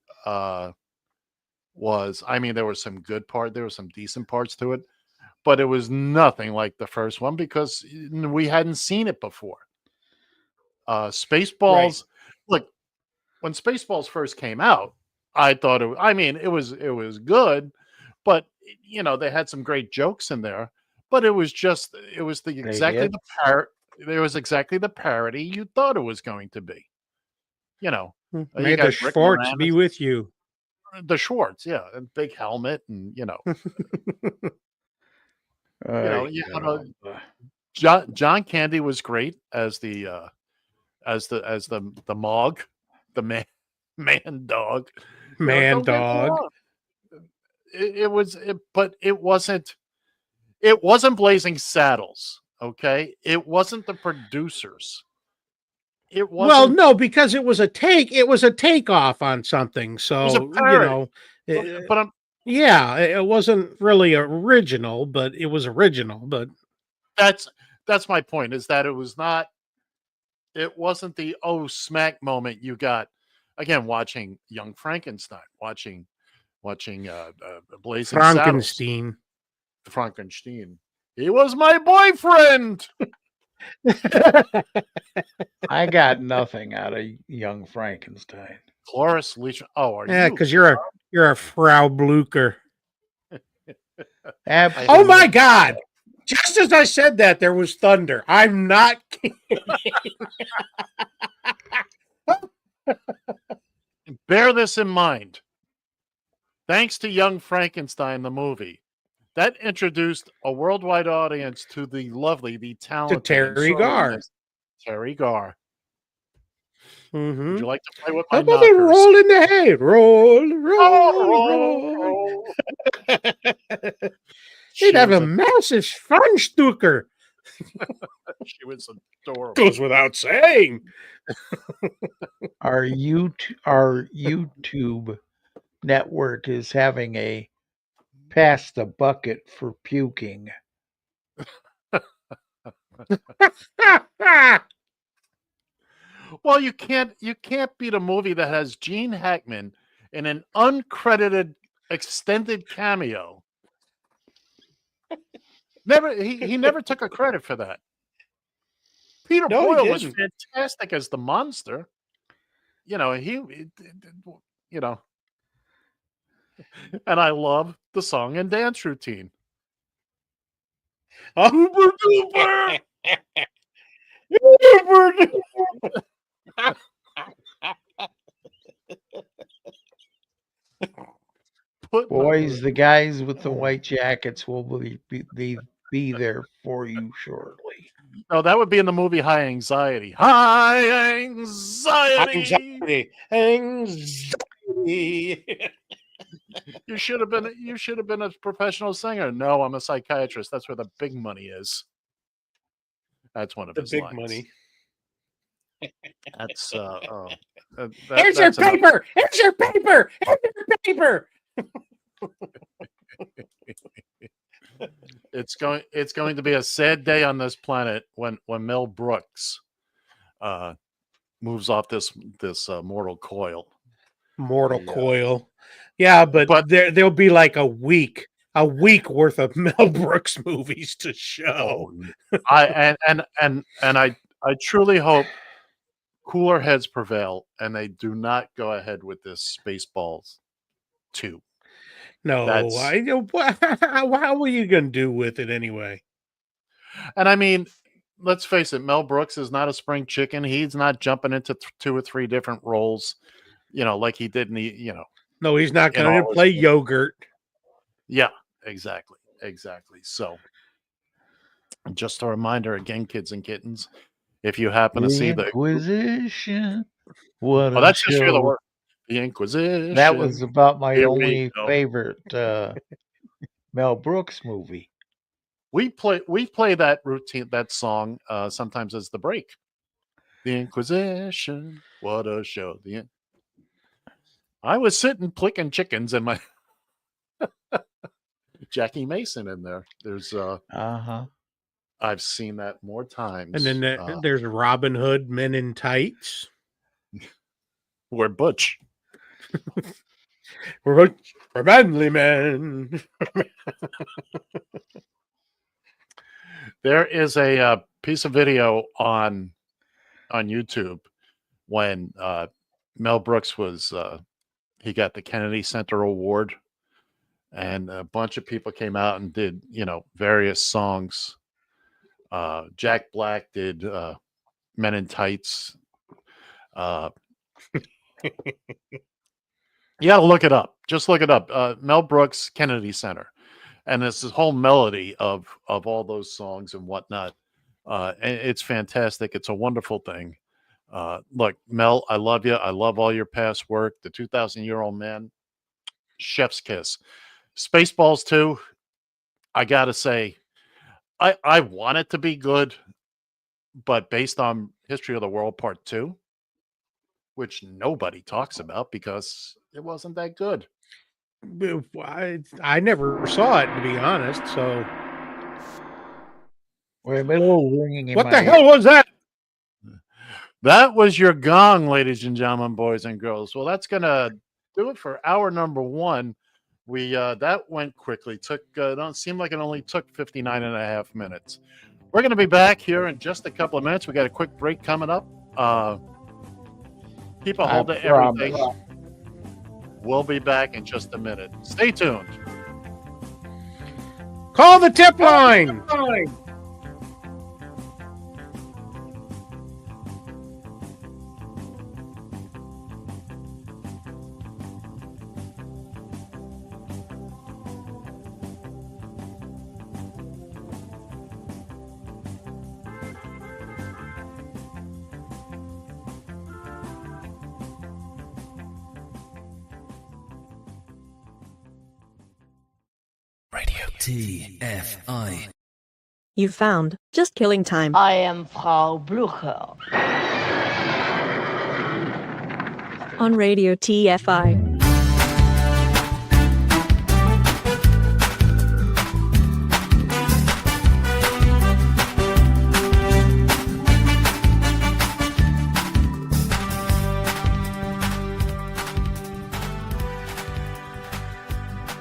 was, there were some good parts, there were some decent parts to it, but it was nothing like the first one because we hadn't seen it before. Spaceballs, look, when Spaceballs first came out, I thought it was good, but they had some great jokes in there, but it was exactly the parody you thought it was going to be. May the Schwartz be with you. The Schwartz, yeah, and big helmet, and John Candy was great as the Mog, the man dog. Man dog. But it wasn't Blazing Saddles. Okay, it wasn't the producers. It wasn't. Well, no, because it was a takeoff on something. So it wasn't really original, but it was original. But that's my point. Is that it wasn't the smack moment you got again watching Young Frankenstein, watching Blazing Frankenstein. Saddles. Frankenstein. He was my boyfriend. I got nothing out of Young Frankenstein. Cloris Leachman. Oh, because you're a Frau Blucher. Oh my God! Just as I said that, there was thunder. I'm not kidding. Bear this in mind. Thanks to Young Frankenstein, the movie, that introduced a worldwide audience to the lovely, the To talented, and Terry sorely Garr. missed Terry Garr. Would you like to play with How my about the knockers? roll in the hay? Roll, roll, roll, roll. roll. He'd have a massive Schwanstucker. She was adorable. Goes without saying. Our YouTube network is having a pass the bucket for puking. Well, you can't beat a movie that has Gene Hackman in an uncredited extended cameo. He never took a credit for that. Peter No, he Boyle was didn't. fantastic as the monster. You know, you know, and I love the song and dance routine. Uber duper. Uber duper. Boys, the guys with the white jackets will be there for you shortly. No, that would be in the movie High Anxiety. High Anxiety. Anxiety. You should have been a professional singer. No, I'm a psychiatrist. That's where the big money is. That's one of The his big lines. money. That's Here's your paper. Here's your paper. Here's your paper. It's going to be a sad day on this planet when Mel Brooks moves off this mortal coil. Mortal coil. Yeah, but there'll be like a week worth of Mel Brooks movies to show. I truly hope cooler heads prevail and they do not go ahead with this Spaceballs 2. No, how are you going to do with it anyway? And I mean, let's face it, Mel Brooks is not a spring chicken. He's not jumping into 2 or 3 different roles, like he did in the, No, he's not going to play yogurt. Yeah, exactly. So, just a reminder again, kids and kittens, if you happen to see the Inquisition, what a that's show. just the word. The Inquisition. That was about my Here only favorite Mel Brooks movie. We play that routine, that song sometimes as the break. The Inquisition, what a show. I was sitting clicking chickens in my Jackie Mason in there. There's I've seen that more times. And then there's Robin Hood, Men in Tights. We're Butch. We're manly men. There is a piece of video on YouTube when Mel Brooks was he got the Kennedy Center Award, and a bunch of people came out and did various songs. Jack Black did Men in Tights. You gotta look it up. Just look it up. Mel Brooks, Kennedy Center. And it's this whole melody of all those songs and whatnot. And it's fantastic. It's a wonderful thing. Look, Mel, I love you. I love all your past work. The 2,000-Year-Old Man, chef's kiss. Spaceballs 2, I gotta say, I want it to be good, but based on History of the World Part 2, which nobody talks about because it wasn't that good. I never saw it, to be honest. So, wait a minute, ringing. What the hell was that? That was your gong, ladies and gentlemen, boys and girls. Well, that's gonna do it for hour number 1. We that went quickly. Don't seem like it only took 59 and a half minutes. We're gonna be back here in just a couple of minutes. We got a quick break coming up. Keep a hold of everything. We'll be back in just a minute. Stay tuned. Call the tip line. TFI. You found Just Killing Time. I am Frau Blucher. On Radio TFI.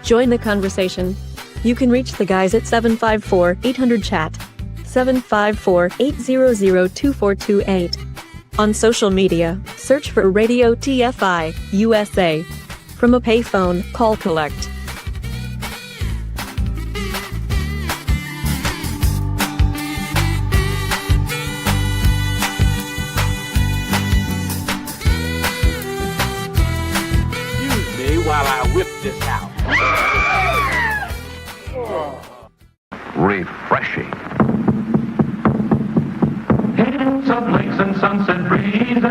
Join the conversation. You can reach the guys at 754-800-CHAT. 754-800-2428. On social media, search for Radio TFI USA. From a payphone, call collect. Excuse me while I whip this out. Refreshing. Hills of lakes and sunset breezes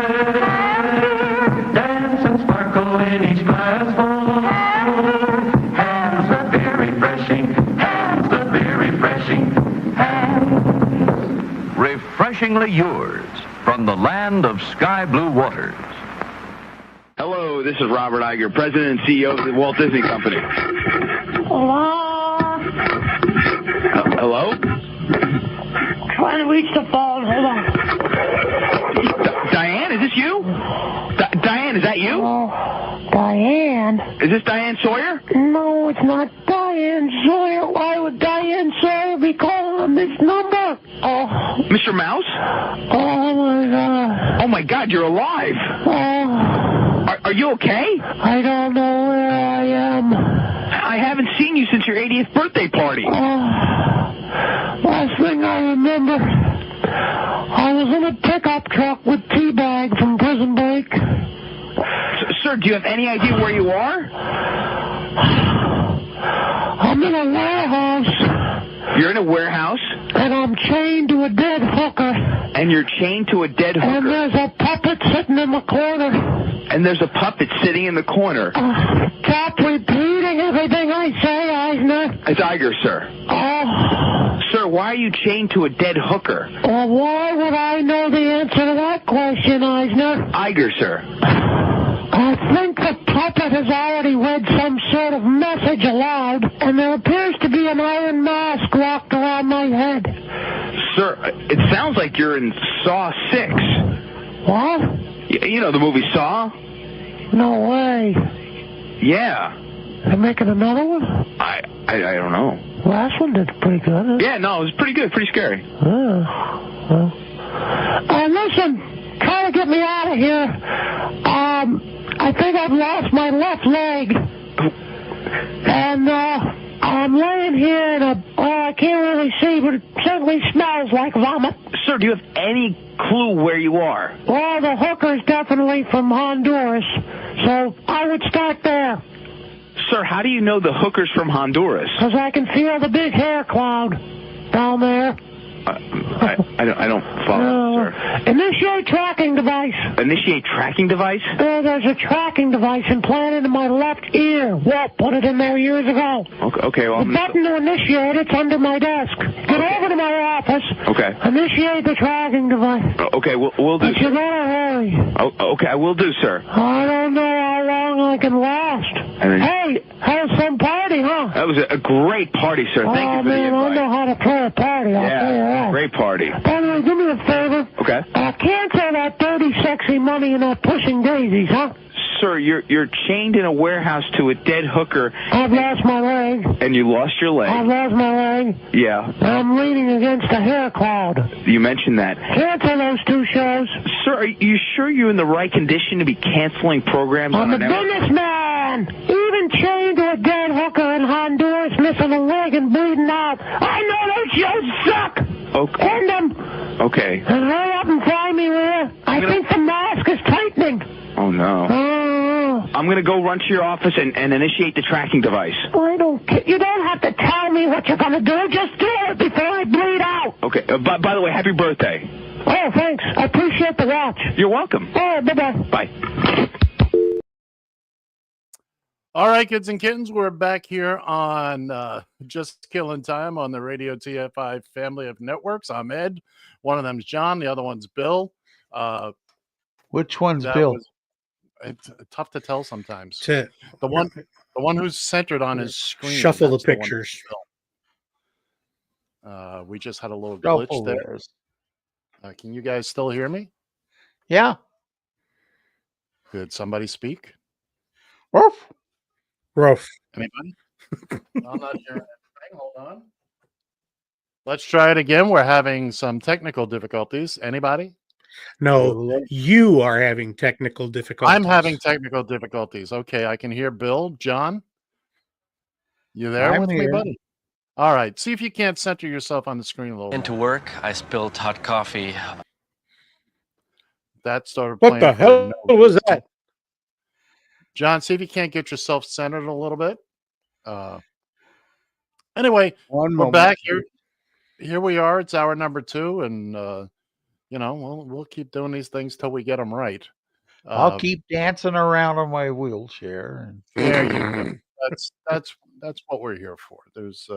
dance and sparkle in each glassful. Hands that beer refreshing, hands that beer refreshing, hands. Refreshingly yours from the land of sky blue waters. Hello, this is Robert Iger, President and CEO of the Walt Disney Company. Hello? Trying to reach the phone. Hold on. Diane, is this you? Diane, is that you? Diane? Is this Diane Sawyer? No, it's not Diane Sawyer. Why would Diane Sawyer be calling on this number? Oh. Mr. Mouse? Oh, my God. Oh, my God, you're alive. Oh. Are you okay? I don't know where I am. I haven't seen you since your 80th birthday party. Last thing I remember, I was in a pickup truck with Teabag from Prison Break. Sir, do you have any idea where you are? I'm in a warehouse. You're in a warehouse? And I'm chained to a dead hooker. And you're chained to a dead hooker? And there's a puppet sitting in the corner. And there's a puppet sitting in the corner? Stop repeating everything I say, Eisner. It's Iger, sir. Sir, why are you chained to a dead hooker? Well, why would I know the answer to that question, Eisner? Iger, sir. I think the puppet has already read some sort of message aloud, and there appears to be an iron mask wrapped around my head. Sir, it sounds like you're in Saw 6. What? You know the movie Saw? No way. Yeah. They're making another one? I don't know. Last one did pretty good. Huh? Yeah, no, it was pretty good, pretty scary. Listen, try to get me out of here. I think I've lost my left leg. And, I'm laying here in I can't really see, but it certainly smells like vomit. Sir, do you have any clue where you are? Well, the hooker's definitely from Honduras, so I would start there. Sir, how do you know the hooker's from Honduras? Because I can feel the big hair cloud down there. I don't follow, sir. Initiate tracking device. Initiate tracking device? There's a tracking device implanted in my left ear. Walt put it in there years ago. Okay, well... The button to initiate it's under my desk. Get over to my office. Okay. Initiate the tracking device. Okay, we'll do, but you gotta hurry. Okay, I will do, sir. I don't know how long I can last. Hey, have some party, huh? That was a great party, sir. Thank you for the invite. I know how to throw a party. I'll tell you that. Great party. By the way, do me a favor. Okay. Cancel that dirty, sexy money and that pushing daisies, huh? Sir, you're chained in a warehouse to a dead hooker. I've lost my leg. And you lost your leg. I've lost my leg. Yeah. I'm leaning against a hair cloud. You mentioned that. Cancel those two shows. Sir, are you sure you're in the right condition to be canceling programs I'm on a businessman. Even chained to a dead hooker in Honduras, missing a leg and bleeding out. I know those shows suck. Okay. End them. Okay. And hurry up and find me where. I think the mask is tightening. Oh, no. I'm going to go run to your office and initiate the tracking device. I don't care. You don't have to tell me what you're going to do. Just do it before I bleed out. Okay. By the way, happy birthday. Oh, thanks. I appreciate the watch. You're welcome. Oh, bye-bye. Bye. All right, kids and kittens, we're back here on Just Killing Time on the Radio TFI family of networks. I'm Ed. One of them's John. The other one's Bill. Which one's Bill? It's tough to tell sometimes. To The one who's centered on his screen. shuffle the that's one pictures. Bill. We just had a little Shuffle glitch there. theirs. Can you guys still hear me? Yeah. Did somebody speak? Ruff. Ruff. Anybody? I'm not hearing anything. Hold on. Let's try it again. We're having some technical difficulties. Anybody? No, you are having technical difficulties. I'm having technical difficulties. Okay, I can hear Bill. John? You there I'm with me, here. buddy? All right. See if you can't center yourself on the screen a little Into more. work, I spilled hot coffee. That started What playing. the hell was that? John, see if you can't get yourself centered a little bit. Anyway, One we're moment. back here. Here we are. It's hour number 2, and we'll keep doing these things till we get them right. I'll keep dancing around on my wheelchair. There you go. That's what we're here for. There's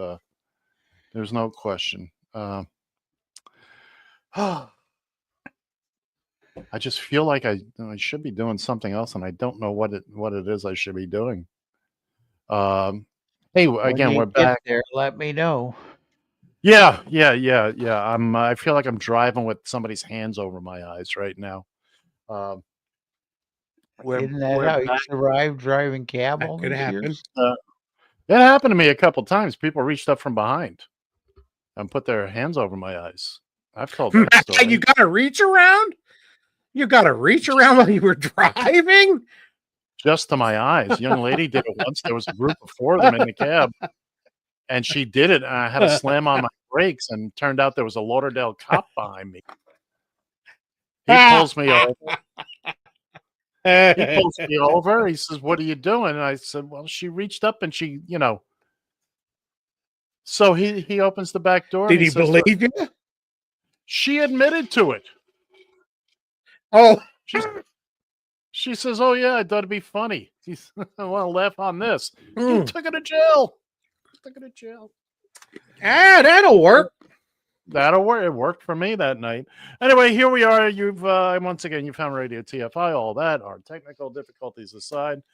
no question. I just feel like I should be doing something else, and I don't know what it is I should be doing. Hey, again, we're back. There, let me know. Yeah. I feel like I'm driving with somebody's hands over my eyes right now. Isn't that how you survived driving cab all these years? It happened to me a couple times. People reached up from behind and put their hands over my eyes. I've told that story. You got to reach around? You got to reach around while you were driving? Just to my eyes. A young lady did it once. There was a group of 4 of them in the cab, and she did it. And I had to slam on my brakes, and turned out there was a Lauderdale cop behind me. He pulls me over. He pulls me over. He says, "What are you doing?" And I said, "Well, she reached up and she, So he opens the back door. Did he believe you? She admitted to it. Oh. She says, "Oh yeah, I thought it'd be funny." I want to laugh on this. You took her to jail. That'll work. That'll work. It worked for me that night. Anyway, here we are. You've once again you found Radio TFI. All that, our technical difficulties aside,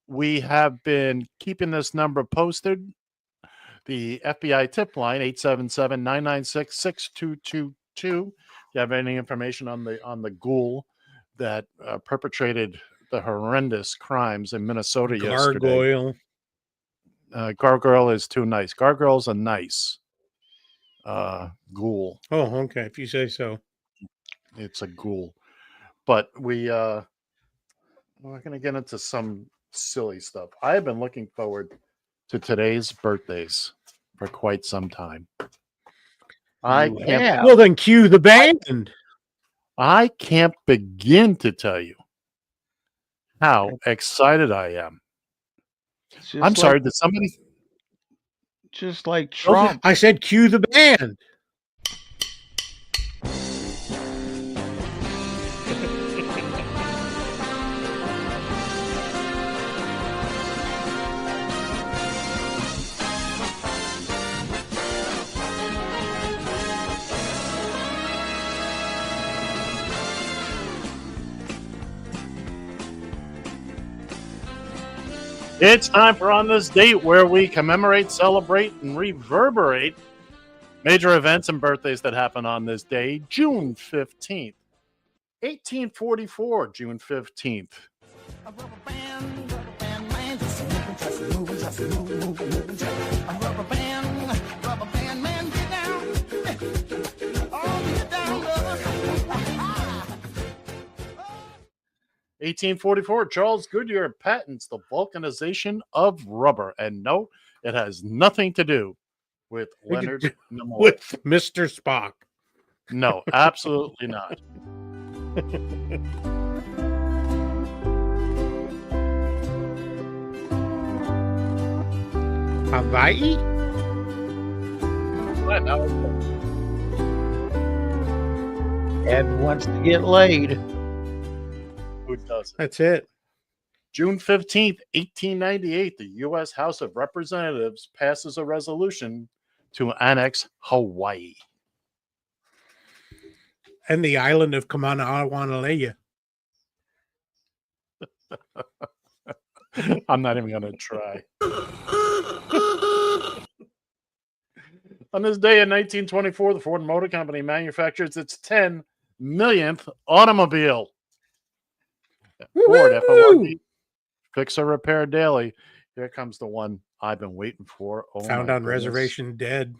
we have been keeping this number posted. The FBI tip line 877-996-6222. If you have any information on the ghoul that perpetrated the horrendous crimes in Minnesota yesterday. Gargoyle. Gargoyle is too nice. Gargoyle's a nice ghoul. Oh, okay. If you say so. It's a ghoul. But we're going to get into some silly stuff. I have been looking forward to today's birthdays for quite some time. Well, then cue the band. I can't begin to tell you how excited I am. I'm sorry, did somebody... Just like Trump. I said cue the band. It's time for On This Date, where we commemorate, celebrate, and reverberate major events and birthdays that happen on this day, June 15th. 1844, June 15th. Rubber band, man, get down. Oh, get down, brother. 1844, Charles Goodyear patents the vulcanization of rubber. And no, it has nothing to do with Leonard Nimoy. With Mr. Spock. No, absolutely not. Hawaii? What? No. Ed wants to get laid. Who doesn't? That's it. June 15th, 1898, the U.S. House of Representatives passes a resolution to annex Hawaii. And the island of Kamanawanalea. I'm not even going to try. On this day in 1924, the Ford Motor Company manufactures its 10 millionth automobile. Ford FORD, fix or repair daily. Here comes the one I've been waiting for. Oh, Found on reservation dead.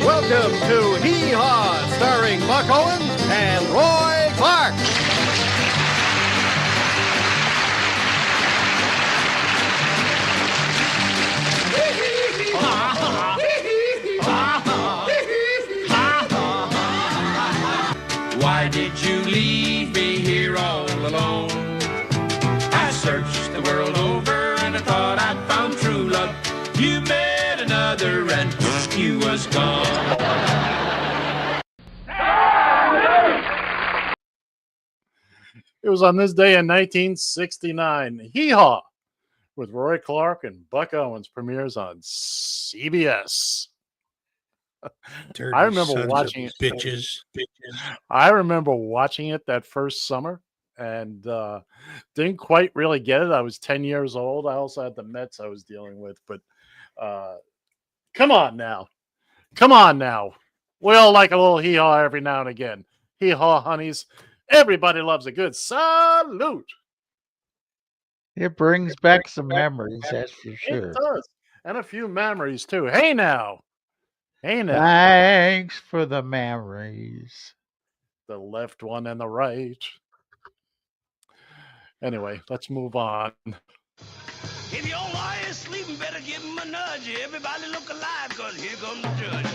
Welcome to Hee Haw, starring Buck Owens and Roy Clark. Why did you leave me here all alone? I searched the world over and I thought I'd found true love. You met another and you was gone. It was on this day in 1969. Hee Haw with Roy Clark and Buck Owens premieres on CBS. I remember watching it. Bitches. I remember watching it that first summer and didn't quite really get it. I was 10 years old. I also had the Mets I was dealing with, but come on now. Come on now. We all like a little hee-haw every now and again. Hee-haw, honeys. Everybody loves a good salute. It brings back some memories, that's for sure. It does. And a few memories, too. Hey, now. Hey, now. Thanks for the memories. The left one and the right. Anyway, let's move on. If your lawyer is sleeping, better give him a nudge. Everybody look alive, because here comes the judge.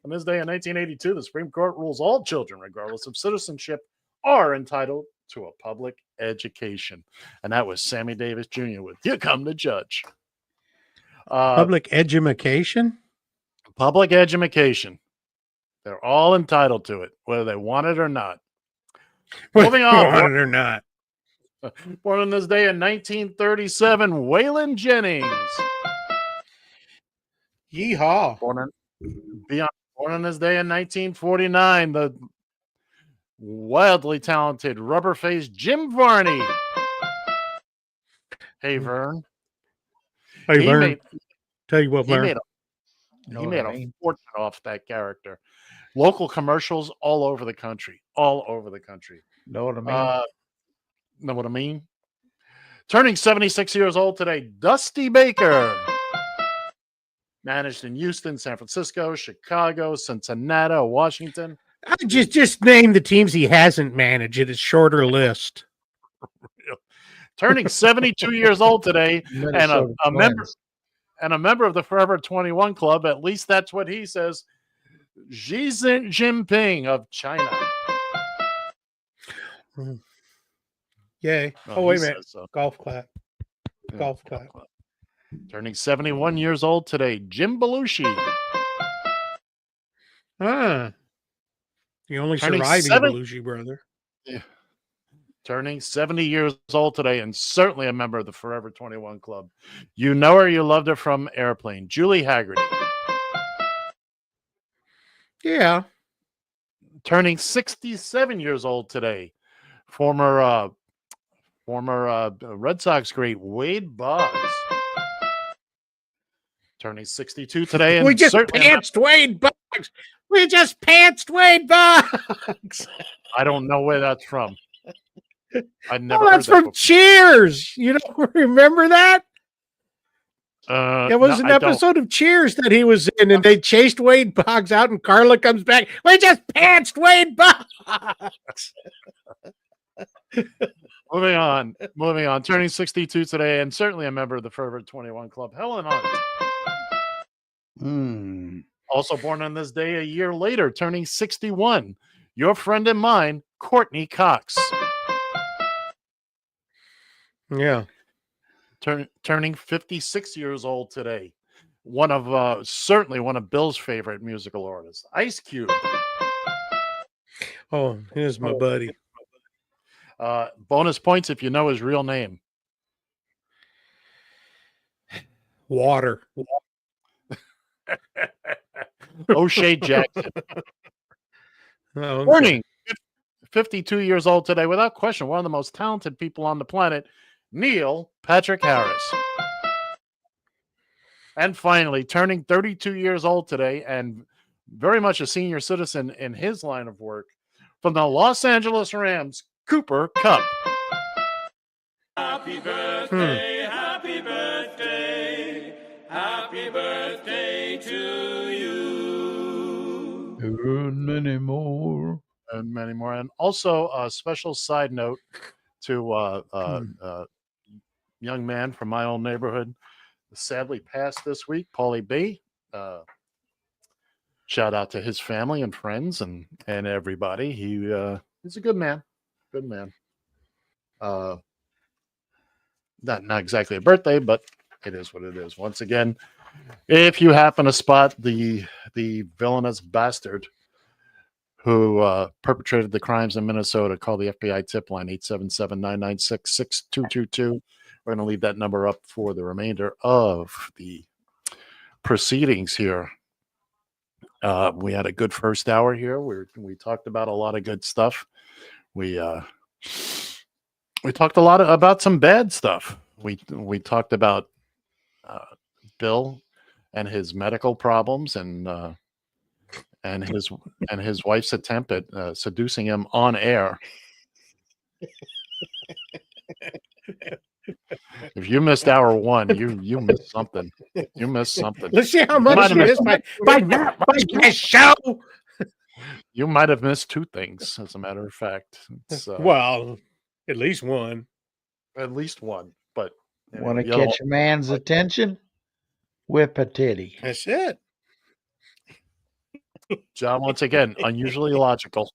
On this day in 1982, the Supreme Court rules all children, regardless of citizenship, are entitled to a public education. And that was Sammy Davis Jr. with Here Come the Judge. Public education? Public education. They're all entitled to it, whether they want it or not. Moving on. Want it or not. Born on this day in 1937, Waylon Jennings. Yeehaw. Born on this day in 1949, the wildly talented rubber-faced Jim Varney. Hey, Vern. Hey, Vern. Tell you what, He Vern. made a fortune off that character. Local commercials all over the country. All over the country. Know what I mean? Know what I mean? Turning 76 years old today, Dusty Baker. Managed in Houston, San Francisco, Chicago, Cincinnati, Washington. Just name the teams he hasn't managed. It's a shorter list. Turning 72 years old today, and a member of the Forever 21 Club. At least that's what he says. Xi Jinping of China. Yay. Oh, wait a minute. So. Golf clap. Yeah, golf clap. Turning 71 years old today, Jim Belushi. The only surviving Belushi brother. Yeah. Turning 70 years old today, and certainly a member of the Forever 21 Club. You know her, you loved her from Airplane. Julie Haggerty. Yeah. Turning 67 years old today, former Red Sox great Wade Boggs. Turning 62 today. And we just pantsed Wade Boggs. We just pantsed Wade Boggs. I don't know where that's from. I never. That's from Cheers. You don't remember that? It was an episode of Cheers that he was in, and they chased Wade Boggs out, and Carla comes back. We just pantsed Wade Boggs. Moving on. Turning 62 today, and certainly a member of the Forever 21 Club, Helen Hunt. Also born on this day a year later, turning 61. Your friend and mine, Courtney Cox. Yeah. Turning 56 years old today. One of certainly one of Bill's favorite musical artists, Ice Cube. Oh, here's my buddy. Bonus points if you know his real name. Water. O'Shea Jackson. Okay. Turning 52 years old today, without question, one of the most talented people on the planet, Neil Patrick Harris. And finally, turning 32 years old today and very much a senior citizen in his line of work, from the Los Angeles Rams, Cooper Kupp. Happy birthday, happy birthday, happy birthday to you. And many more. And many more. And also a special side note to young man from my own neighborhood, sadly passed this week, Paulie B. Shout out to his family and friends and everybody. He's a good man. Good man. Not exactly a birthday, but it is what it is. Once again, if you happen to spot the villainous bastard who perpetrated the crimes in Minnesota, call the FBI tip line 877-996-6222. We're going to leave that number up for the remainder of the proceedings here. We had a good first hour here. We talked about a lot of good stuff. We talked a lot about some bad stuff. We talked about Bill and his medical problems and his wife's attempt at seducing him on air. If you missed hour one, you missed something. You missed something. Let's see how much you missed by not watching this show. You might have missed two things, as a matter of fact. Well, at least one. At least one. But want to catch a man's attention? Whip a titty. That's it. John, once again, unusually logical.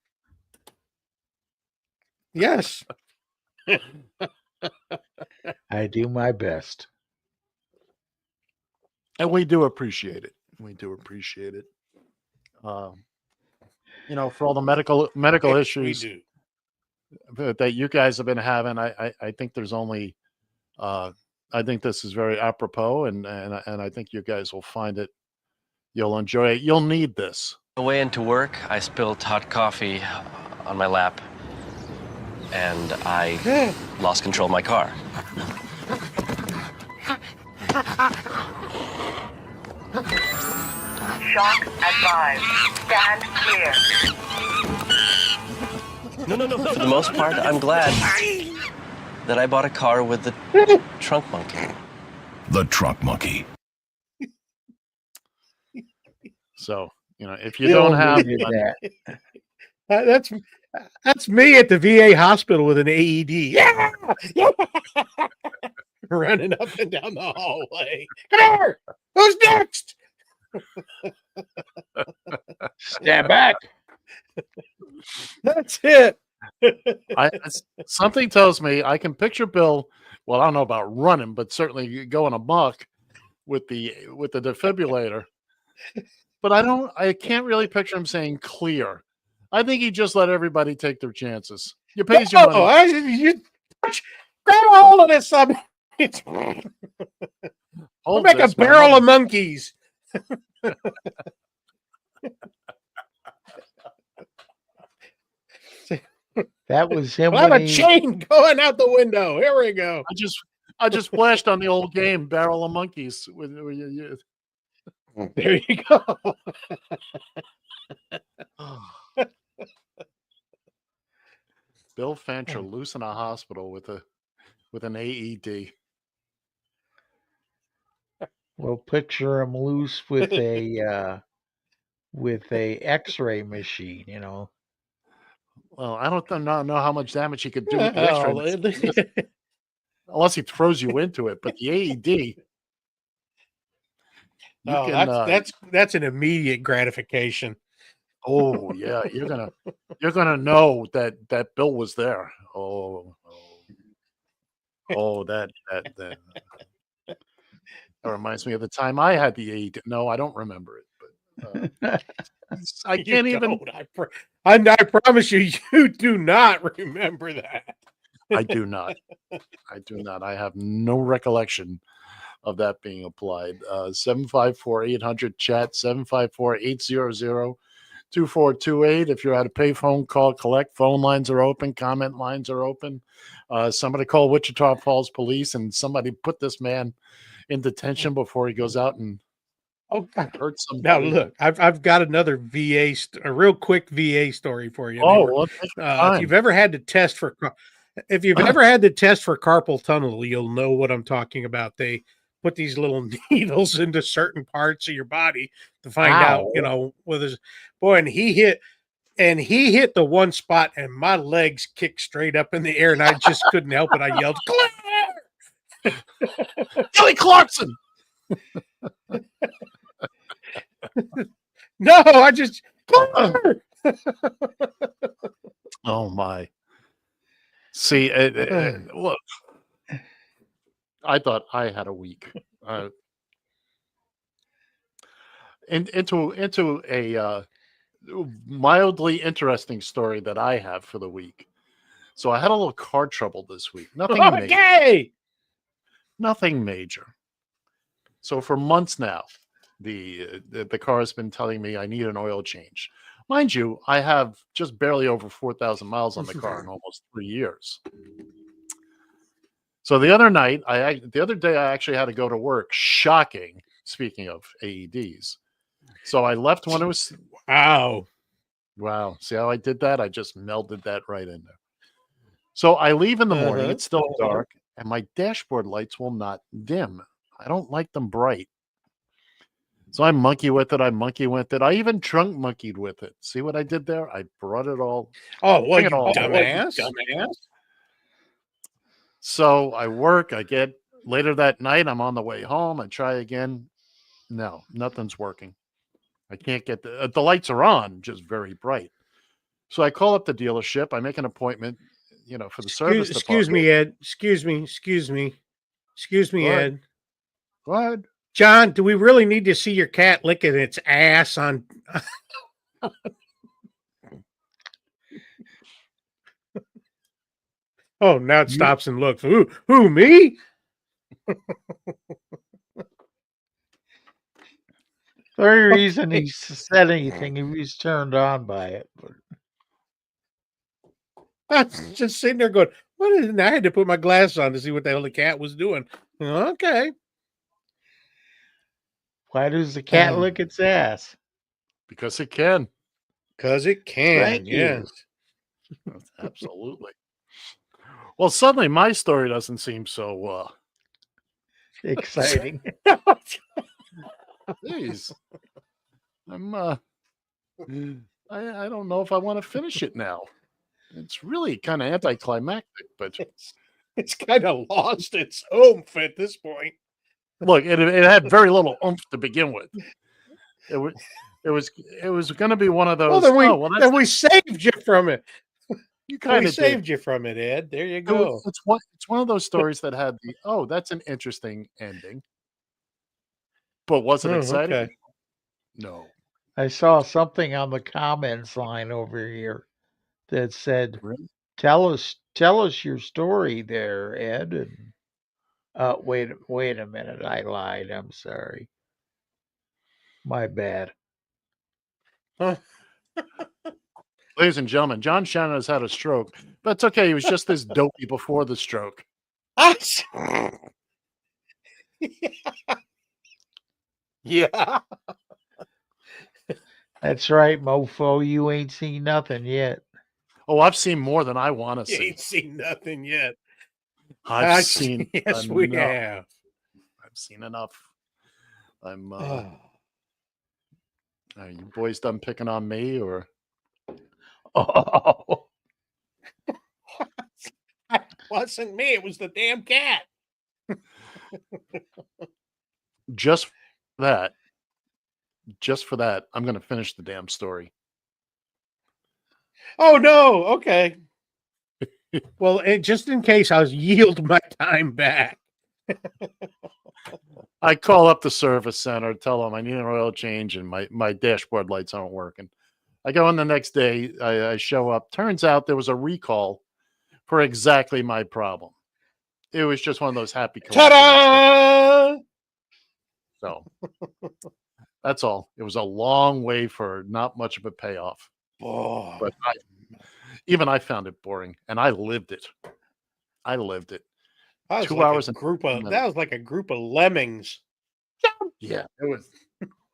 Yes. I do my best. And we do appreciate it. We do appreciate it. For all the medical issues that you guys have been having, I think there's only I think this is very apropos, and I think you guys will find it. You'll enjoy it. You'll need this. On the way into work, I spilled hot coffee on my lap, and I lost control of my car. Shock advised. Stand clear. No. For the most part, I'm glad that I bought a car with the trunk monkey. The trunk monkey. So, if you don't have that, that's me at the VA hospital with an AED. Yeah! Running up and down the hallway. Come here! Who's next? Stand back. That's it. Something tells me I can picture Bill. Well, I don't know about running, but certainly going amok with the defibrillator. But I can't really picture him saying clear. I think he just let everybody take their chances. You pays your money. Grab a hold of this something. We'll make a barrel of monkeys. That was him. We'll have a chain going out the window. Here we go. I just flashed on the old game, Barrel of Monkeys. There you go. Bill Fancher loose in a hospital with an AED. Well, picture him loose with a X-ray machine. Well, I don't know how much damage he could do with the X-ray, unless he throws you into it. But the AED. That's an immediate gratification. Oh yeah, you're gonna know that Bill was there. Oh. Oh, that reminds me of the time I had the AED. No, I don't remember it, but I You can't even. don't. I promise you, you do not remember that. I do not. I do not. I have no recollection of that being applied. 754-800-CHAT, 754-800-2428. If you're at a payphone, call, collect. Phone lines are open. Comment lines are open. Somebody call Wichita Falls Police and somebody put this man in detention before he goes out and hurt somebody. Now look, I've got another a real quick VA story for you. Oh, well, take your time. If you've ever had to test for carpal tunnel, you'll know what I'm talking about. They put these little needles into certain parts of your body to find out, whether boy, and he hit the one spot and my legs kicked straight up in the air and I just couldn't help it. I yelled, Claire! Kelly Clarkson. No, I just Claire! Oh my. See, look, I thought I had a week. Into a mildly interesting story that I have for the week. So I had a little car trouble this week. Nothing major. Nothing major. So for months now, the car has been telling me I need an oil change. Mind you, I have just barely over 4,000 miles on the car in almost 3 years. So the other day, I actually had to go to work. Shocking. Speaking of AEDs. So I left when it was... Wow. See how I did that? I just melded that right in there. So I leave in the morning. It's still dark. And my dashboard lights will not dim. I don't like them bright. So I monkey with it. I even drunk monkeyed with it. See what I did there? I brought it all. Oh, well, you dumbass. So I work. I get later that night. I'm on the way home. I try again. No, nothing's working. I can't get the lights are on, just very bright. So I call up the dealership. I make an appointment, for the service department. Excuse me, Ed. Excuse me, Ed. Go ahead. John, do we really need to see your cat licking its ass on? Oh, now it stops and looks. Who, me? The only reason he said anything, he was turned on by it. But I was just sitting there going, what is it? I had to put my glasses on to see what the hell the cat was doing. Okay. Why does the cat lick its ass? Because it can. Because it can. Thank you. Absolutely. Well, suddenly my story doesn't seem so exciting. Jeez. I don't know if I want to finish it now. It's really kind of anticlimactic, but it's kind of lost its oomph at this point. Look, it had very little oomph to begin with. It was going to be one of those. Then we saved you from it. You kind of saved you from it, Ed. There you go. It's one of those stories that had that's an interesting ending. But was it exciting? Okay. No. I saw something on the comments line over here that said, "Tell us your story there, Ed." And wait a minute, I lied. I'm sorry. My bad. Ladies and gentlemen, John Shannon has had a stroke, but it's okay. He was just this dopey before the stroke. Yeah. That's right, mofo. You ain't seen nothing yet. Oh, I've seen more than I want to see. You ain't seen nothing yet. I've seen yes, enough. we have. I've seen enough. I'm are you boys done picking on me or Oh. It wasn't me, it was the damn cat. Just for that, I'm going to finish the damn story. Oh no, okay. Well, just in case, I'll yield my time back. I call up the service center, tell them I need an oil change and my dashboard lights aren't working. I go in the next day, I show up. Turns out there was a recall for exactly my problem. It was just one of those happy coincidences. Ta-da! So that's all. It was a long way for not much of a payoff. Oh. But even I found it boring, and I lived it. I lived it. That was 2 like hours a and group of 15 that minutes. was like a group of lemmings. Yeah, it was.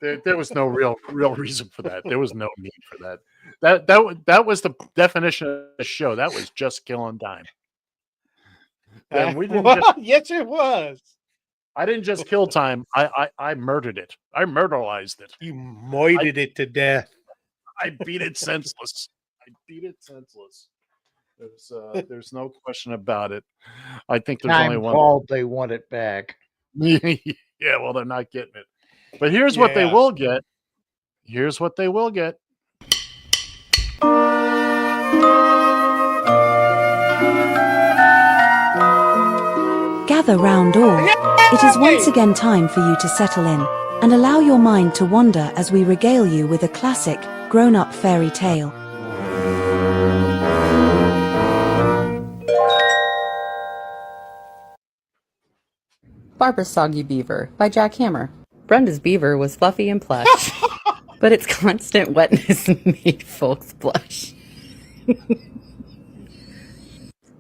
There was no real reason for that. There was no need for that. That was the definition of the show. That was just killing time. And we didn't just, Yes, it was. I didn't just kill time. I murdered it. I murderized it. You moited it to death. I beat it senseless. I beat it senseless. There's no question about it. I think there's only Time one. called, they want it back. Yeah, well, they're not getting it. But here's what they Yeah. will get. Here's what they will get. Gather round all. It is once again time for you to settle in and allow your mind to wander as we regale you with a classic, grown-up fairy tale. Barbara's Soggy Beaver by Jack Hammer. Brenda's beaver was fluffy and plush, but its constant wetness made folks blush.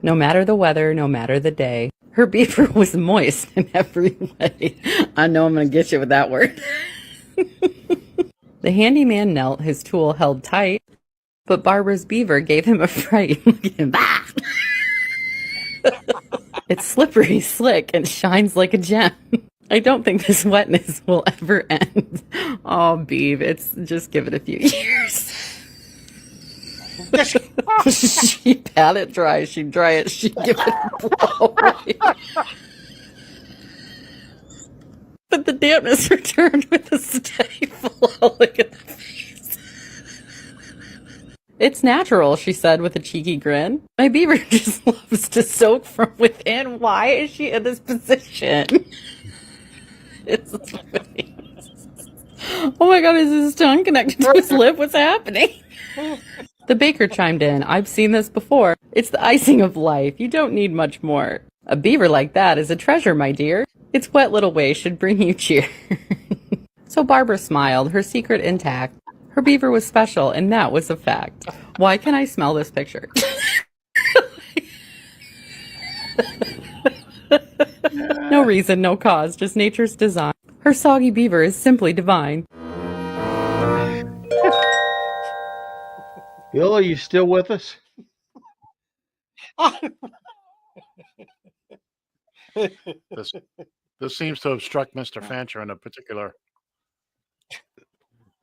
No matter the weather, no matter the day, her beaver was moist in every way. I know I'm going to get you with that word. The handyman knelt, his tool held tight, but Barbara's beaver gave him a fright. Look at him. It's slippery, slick, and shines like a gem. I don't think this wetness will ever end. Oh, Beav, just give it a few years. She'd pat it dry, she'd dry it, she'd give it a blow away. But the dampness returned with a steady flow. Look at the face. It's natural, she said with a cheeky grin. My beaver just loves to soak from within. Why is she in this position? It's oh my god, is his tongue connected to his lip? What's happening? The baker chimed in. I've seen this before. It's the icing of life. You don't need much more. A beaver like that is a treasure, my dear. Its wet little ways should bring you cheer. So Barbara smiled, her secret intact. Her beaver was special, and that was a fact. Why can I smell this picture? No reason, no cause, just nature's design. Her soggy beaver is simply divine. Bill, are you still with us? This seems to have struck Mr. Fancher in a particular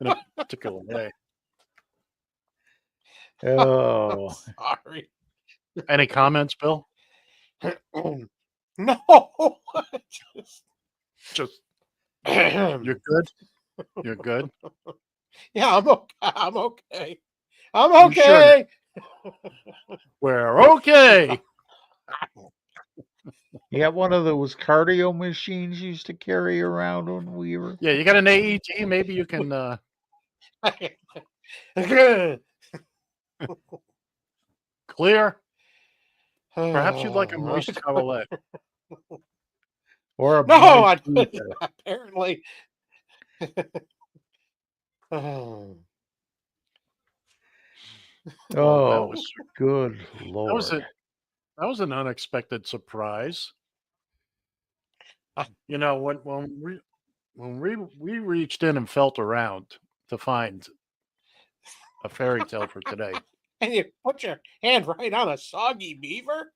way. Oh, sorry. Any comments, Bill? No. Just you're good. You're good. Yeah, I'm okay. I'm okay. I'm okay. We're okay. You got one of those cardio machines you used to carry around when we were. Yeah, you got an AET. Maybe you can. Clear. Perhaps you'd like a moist towelette. Or a no, I moist didn't. Apparently. Oh. Oh, that was good Lord. That was an unexpected surprise. You know, when we reached in and felt around to find a fairy tale for today. And you put your hand right on a soggy beaver?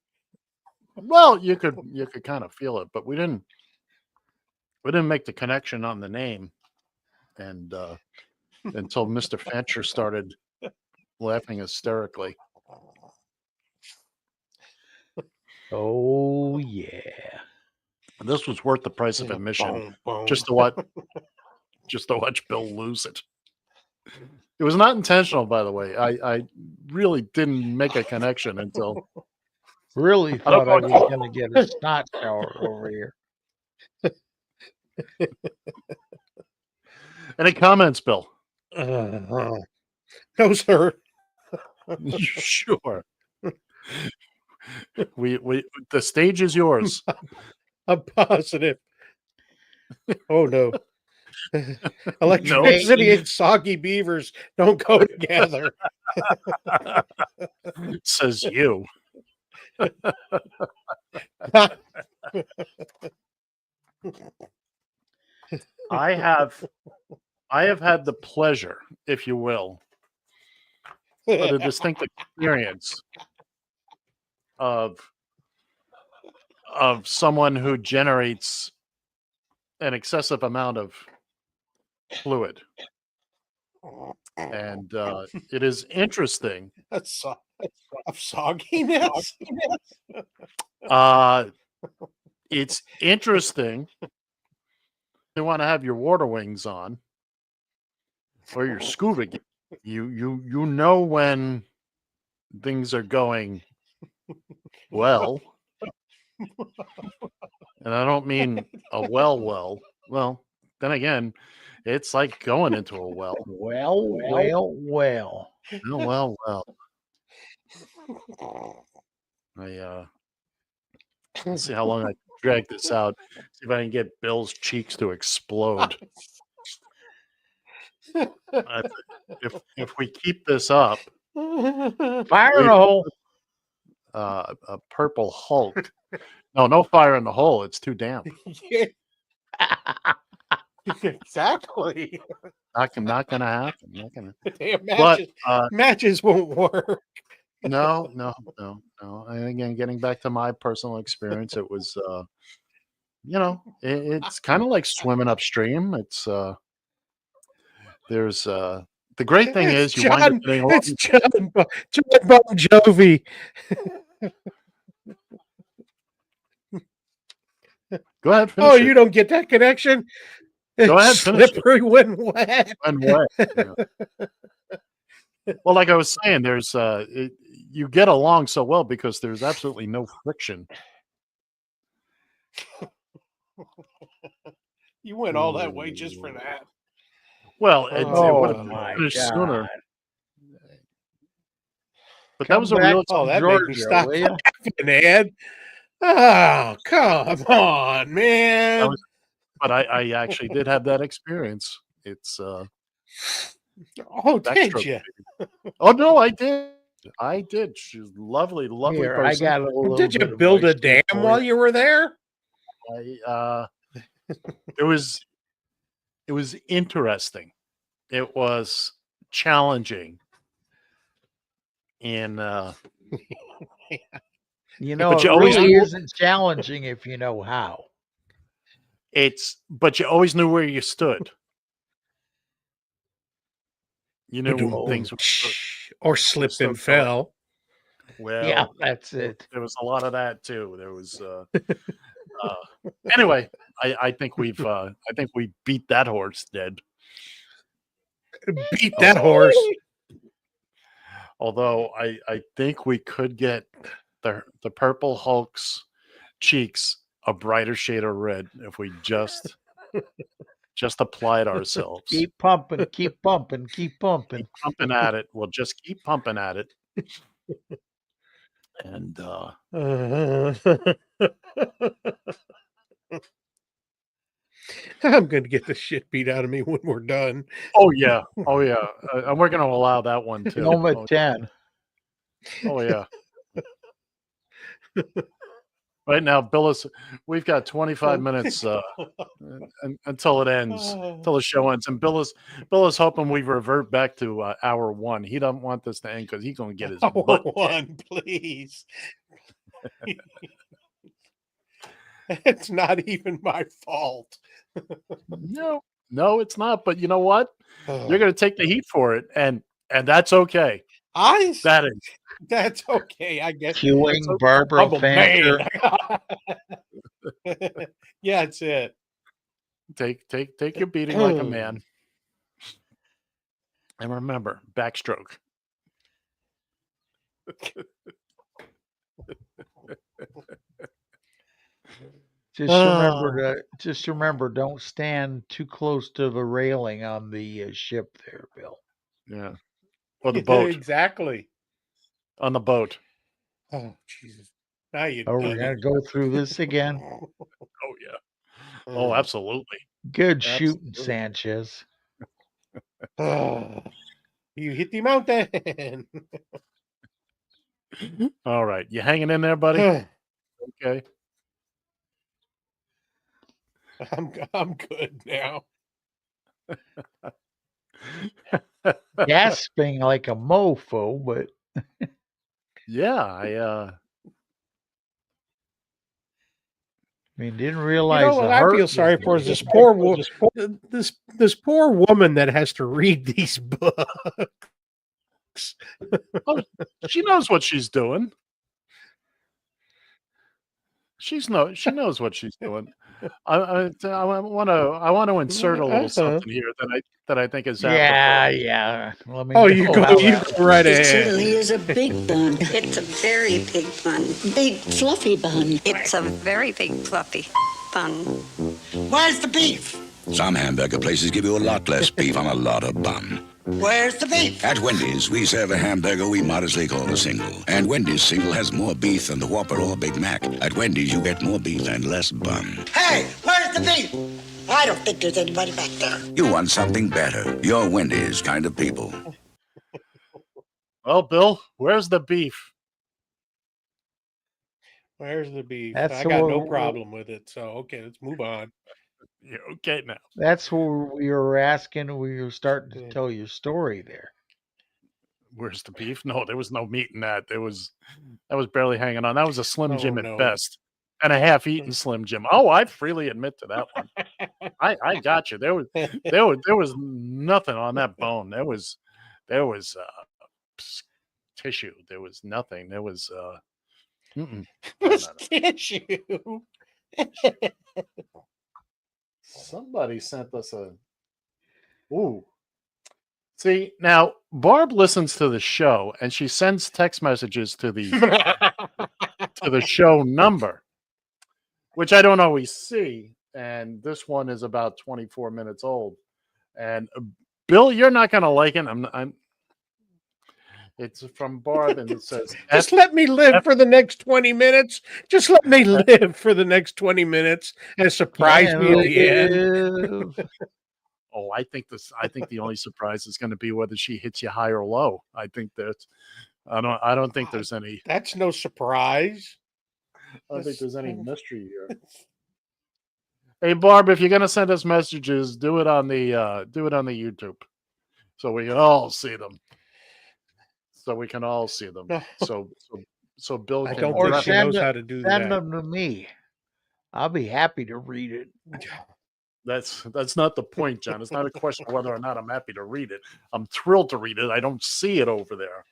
Well, you could kind of feel it, but we didn't make the connection on the name, and until Mr. Fancher started laughing hysterically. Oh yeah, this was worth the price of admission just to watch Bill lose it. It was not intentional, by the way. I really didn't make a connection until Really I don't thought know I if was going to get a snot shower over here. Any comments, Bill? No, sir. Sure. We the stage is yours. I'm positive. Oh no. Electricity and soggy beavers don't go together. Says you. I have had the pleasure, if you will, of the distinct experience of someone who generates an excessive amount of fluid. And it is interesting. That's of sogginess. It's interesting. You want to have your water wings on or your scuba gear. You know when things are going well. And I don't mean a well. Well, then again, it's like going into a well. Well. Let's see how long I can drag this out. See if I can get Bill's cheeks to explode. If we keep this up, Fire in the hole. A purple Hulk. No fire in the hole. It's too damp. Exactly. Not gonna happen. Not gonna. Damn, But matches won't work. No. And again, getting back to my personal experience, it was, it's kind of like swimming upstream. It's there's the great thing is you wind up getting a lot. It's John Bon Jovi. Go ahead. Finish Oh, it. you don't get that connection? Go ahead. Finish Slippery when wet. When wet. Yeah. Well, like I was saying, there's you get along so well because there's absolutely no friction. You went all that way just for that. Well, it would have finished sooner. But that was a real. Oh, that made me stop laughing, Ed. Oh, come on, man. But I actually did have that experience. It's oh, did you? Oh no, I did. She's lovely Here, person. I got a little Did you bit build of a dam while you were there? It was interesting. It was challenging. And you know, it really isn't challenging if you know how. But you always knew where you stood. You knew things or slipped and fell. Well, yeah, that's it. There was a lot of that too. There was anyway, I think we beat that horse dead. Beat that horse. Although I think we could get the Purple Hulk's cheeks a brighter shade of red if we just applied ourselves. Keep pumping at it. We'll just keep pumping at it. And I'm going to get the shit beat out of me when we're done. Oh yeah. And we're going to allow that one too. Film at 10. Oh yeah. Right now, Billis, we've got 25 minutes until it ends, until the show ends. And Bill is hoping we revert back to hour one. He doesn't want this to end because he's going to get his butt one, please. It's not even my fault. No, it's not. But you know what? You're going to take the heat for it, and that's okay. That's okay. I guess. Queuing Barbara Fancher. Yeah, that's it. Take your beating like a man. And remember, backstroke. Just remember, don't stand too close to the railing on the ship there, Bill. Yeah. Or the boat. Exactly. On the boat. Oh, Jesus. Now you Oh, we're going to go through this again. Oh, yeah. Oh, absolutely. Good shooting, Sanchez. Oh, you hit the mountain. All right. You hanging in there, buddy? Okay. I'm good now. Gasping like a mofo, but yeah, I mean, didn't realize. You know what I feel sorry for is this poor this poor woman that has to read these books. Oh, she knows what she's doing. She knows what she's doing. I want to insert a little something here that I think is apropos. Yeah. Let me you go right ahead. Chili is a big bun. It's a very big bun. Big fluffy bun. It's a very big fluffy bun. Where's the beef? Some hamburger places give you a lot less beef on a lot of bun. Where's the beef? At Wendy's, we serve a hamburger we modestly call a single. And Wendy's single has more beef than the Whopper or Big Mac. At Wendy's, you get more beef and less bun. Hey, where's the beef? I don't think there's anybody back there. You want something better. You're Wendy's kind of people. Well, Bill, where's the beef? Where's the beef? That's I got no what- problem with it. So okay, let's move on. Yeah, okay now. That's what we were asking. We were starting to tell your story there. Where's the beef? No, there was no meat in that. That was barely hanging on. That was a Slim Jim at best, and a half-eaten Slim Jim. Oh, I freely admit to that one. I got you. There was nothing on that bone. There was tissue. There was nothing. There was tissue. Somebody sent us a. Ooh. See, now Barb listens to the show and she sends text messages to the to the show number, which I don't always see. And this one is about 24 minutes old. And Bill, you're not going to like it. It's from Barb and it says, Just let me live for the next 20 minutes. Just let me live for the next 20 minutes and surprise me at the end. Oh, I think the only surprise is going to be whether she hits you high or low. I think I don't think there's any. That's no surprise. I don't think there's any mystery here. Hey, Barb, if you're going to send us messages, do it on the YouTube, so we can all see them. So Bill I can. don't think she knows how to do that. Send them to me. I'll be happy to read it. That's not the point, John. It's not a question of whether or not I'm happy to read it. I'm thrilled to read it. I don't see it over there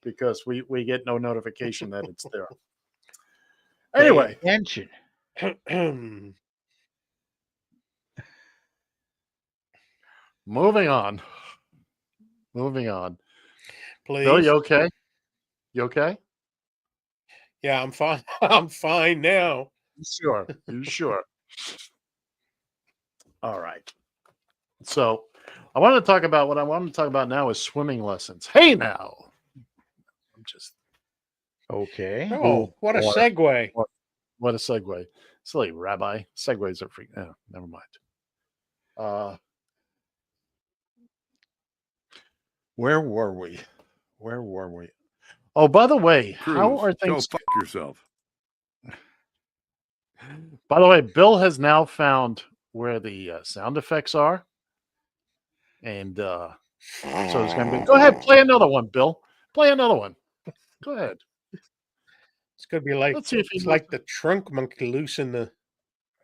because we get no notification that it's there. Anyway, attention. Moving on. Please. Bill, you okay? You okay? Yeah, I'm fine. I'm fine now. You sure? All right. So I want to talk about what I want to talk about now is swimming lessons. Hey now. I'm just okay. Oh, what a segue. What a segue. Silly rabbi. Segues are free. Oh, never mind. Where were we? Oh, by the way, how are things? Go fuck yourself. By the way, Bill has now found where the sound effects are, and so it's going to be. Go ahead, play another one, Bill. Play another one. Go ahead. It's going to be like Let's see if it's like the trunk monkey loose in the.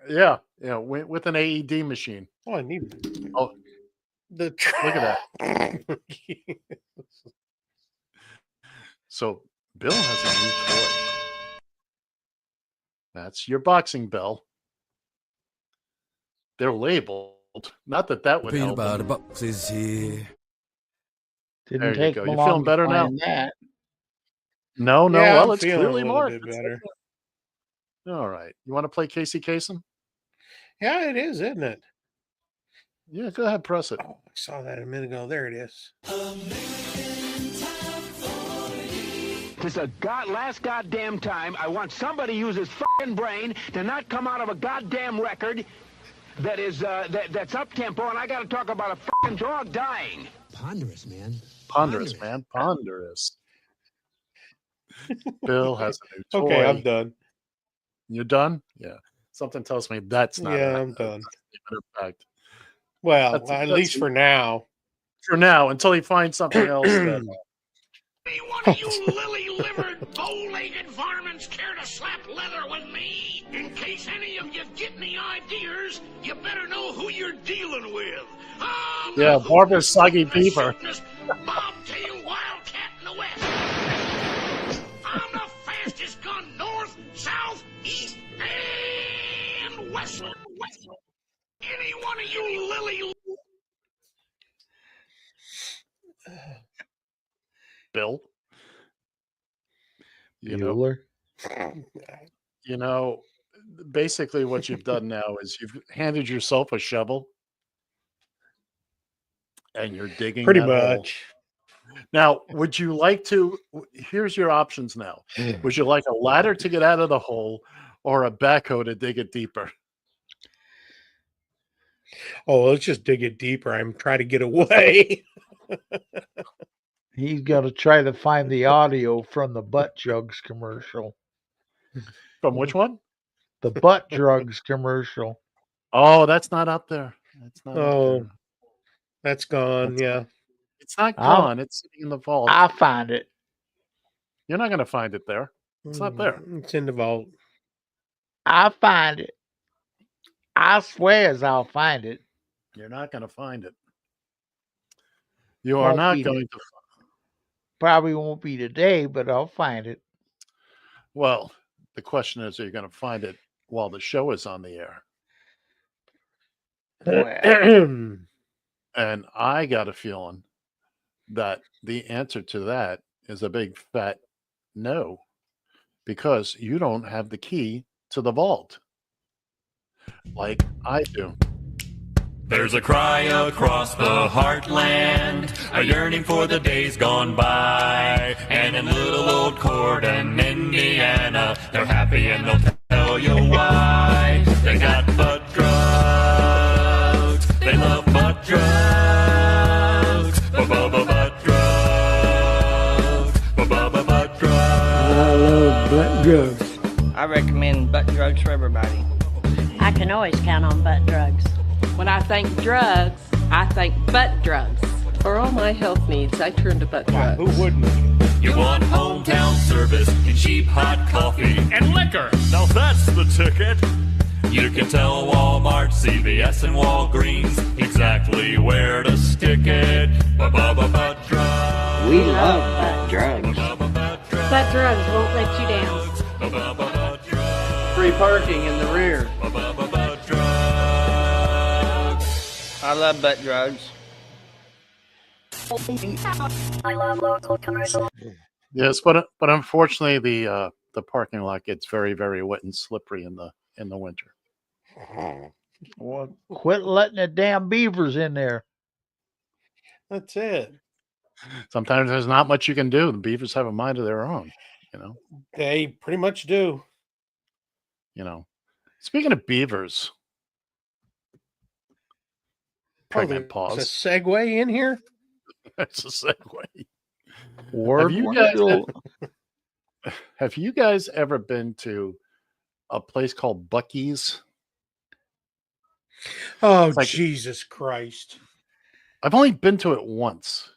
Yeah, with an AED machine. Oh, I need. Oh, the look at that. So Bill has a new toy. That's your boxing bell. They're labeled. Not that would help. About the boxes here. Didn't There you take go. me You long feeling to better now? find that. No. Yeah, well, I'm it's feeling clearly a little marked. bit better. All right. You want to play Casey Kasem? Yeah, it is, isn't it? Yeah, go ahead, press it. Oh, I saw that a minute ago. There it is. This is last goddamn time I want somebody to use his fucking brain to not come out of a goddamn record that is that's up tempo, and I got to talk about a fucking dog dying. Ponderous, man. Ponderous, man. Ponderous. Bill has a new toy. Okay, I'm done. You're done? Yeah. Something tells me that's not. Yeah, I'm done. In fact, well, at least for now. For now, until he finds something else. That, Any one of you lily-livered, bow-legged varmints care to slap leather with me? In case any of you get any ideas, you better know who you're dealing with. yeah, Barbara's Soggy Beaver. Bobtail wildcat in the west. I'm the fastest gun north, south, east, and west. Any one of you lily... Bill. Bueller. You know, basically what you've done now is you've handed yourself a shovel and you're digging Pretty that much. hole. Now, would you like to, here's your options now. Would you like a ladder to get out of the hole or a backhoe to dig it deeper? Oh, let's just dig it deeper. I'm trying to get away. He's got to try to find the audio from the butt jugs commercial. From which one? The butt drugs commercial. Oh, that's not up there. That's not up there. That's gone. Yeah. It's not gone. It's sitting in the vault. I'll find it. You're not going to find it there. It's not there. It's in the vault. I'll find it. I swear I'll find it. You're not going to find it. You are not going to. Probably won't be today, but I'll find it. Well, the question is, are you going to find it while the show is on the air? And I got a feeling that the answer to that is a big fat no, because you don't have the key to the vault like I do. There's a cry across the heartland, a yearning for the days gone by. And in little old Corden, Indiana, they're happy and they'll tell you why. They got butt drugs, they love butt drugs, butt drugs, butt drugs. I love butt drugs. I recommend butt drugs for everybody. I can always count on butt drugs. When I think drugs, I think butt drugs. For all my health needs, I turn to butt drugs. Who wouldn't? You want hometown service and cheap hot coffee and liquor. Now that's the ticket. You can tell Walmart, CVS, and Walgreens exactly where to stick it. Butt drugs. We love butt drugs. Butt drugs won't let you down. Free parking in the rear. I love butt drugs. I love local commercial. Yes, but unfortunately the parking lot gets very, very wet and slippery in the winter. Well, quit letting the damn beavers in there. That's it. Sometimes there's not much you can do. The beavers have a mind of their own, you know. They pretty much do. You know. Speaking of beavers. Pregnant pause. There's a segue in here? That's a segue. Have you guys ever been to a place called Buc-ee's? Oh, Jesus Christ. I've only been to it once.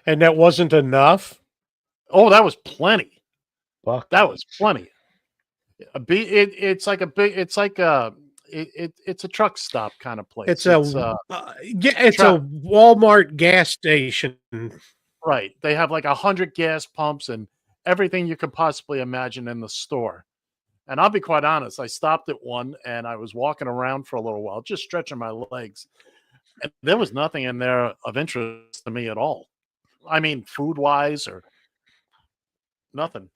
And that wasn't enough? Oh, that was plenty. Buc-ee's. That was plenty. It's like a truck stop kind of place. It's a Walmart gas station. Right. They have like 100 gas pumps and everything you could possibly imagine in the store. And I'll be quite honest, I stopped at one and I was walking around for a little while, just stretching my legs. And there was nothing in there of interest to me at all. I mean, food-wise or nothing.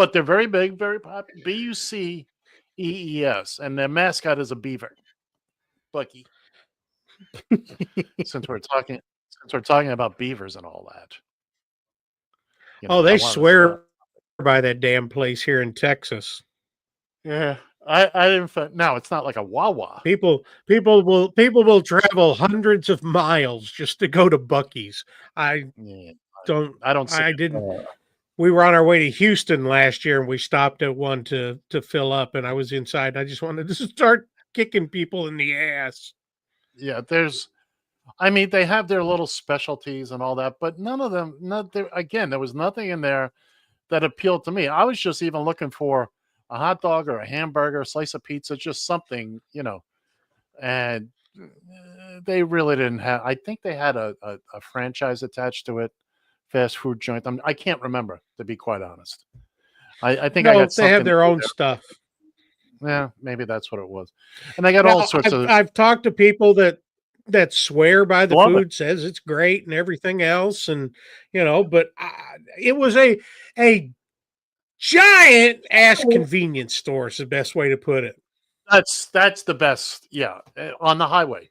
but they're very big, very popular. BUCEES, and their mascot is a beaver. Bucky. since we're talking about beavers and all that, Oh, I they wanted to start. swear by that damn place here in Texas. Yeah, I didn't. No, it's not like a Wawa. People will travel hundreds of miles just to go to Bucky's. I Yeah, don't. I don't see I it. didn't. We were on our way to Houston last year, and we stopped at one to fill up. And I was inside. I just wanted to start kicking people in the ass. Yeah, I mean, they have their little specialties and all that, but none of them. Again, there was nothing in there that appealed to me. I was just even looking for a hot dog or a hamburger, a slice of pizza, just something, and they really didn't have. I think they had a franchise attached to it, fast food joint. I can't remember, to be quite honest. I think I No, got they have something their to own do stuff. there. Yeah, maybe that's what it was. And they got Now, all sorts of I've talked to people that swear by the love it. food, says it's great and everything else, and but it was a giant ass convenience store. Is the best way to put it. That's the best. Yeah, on the highway,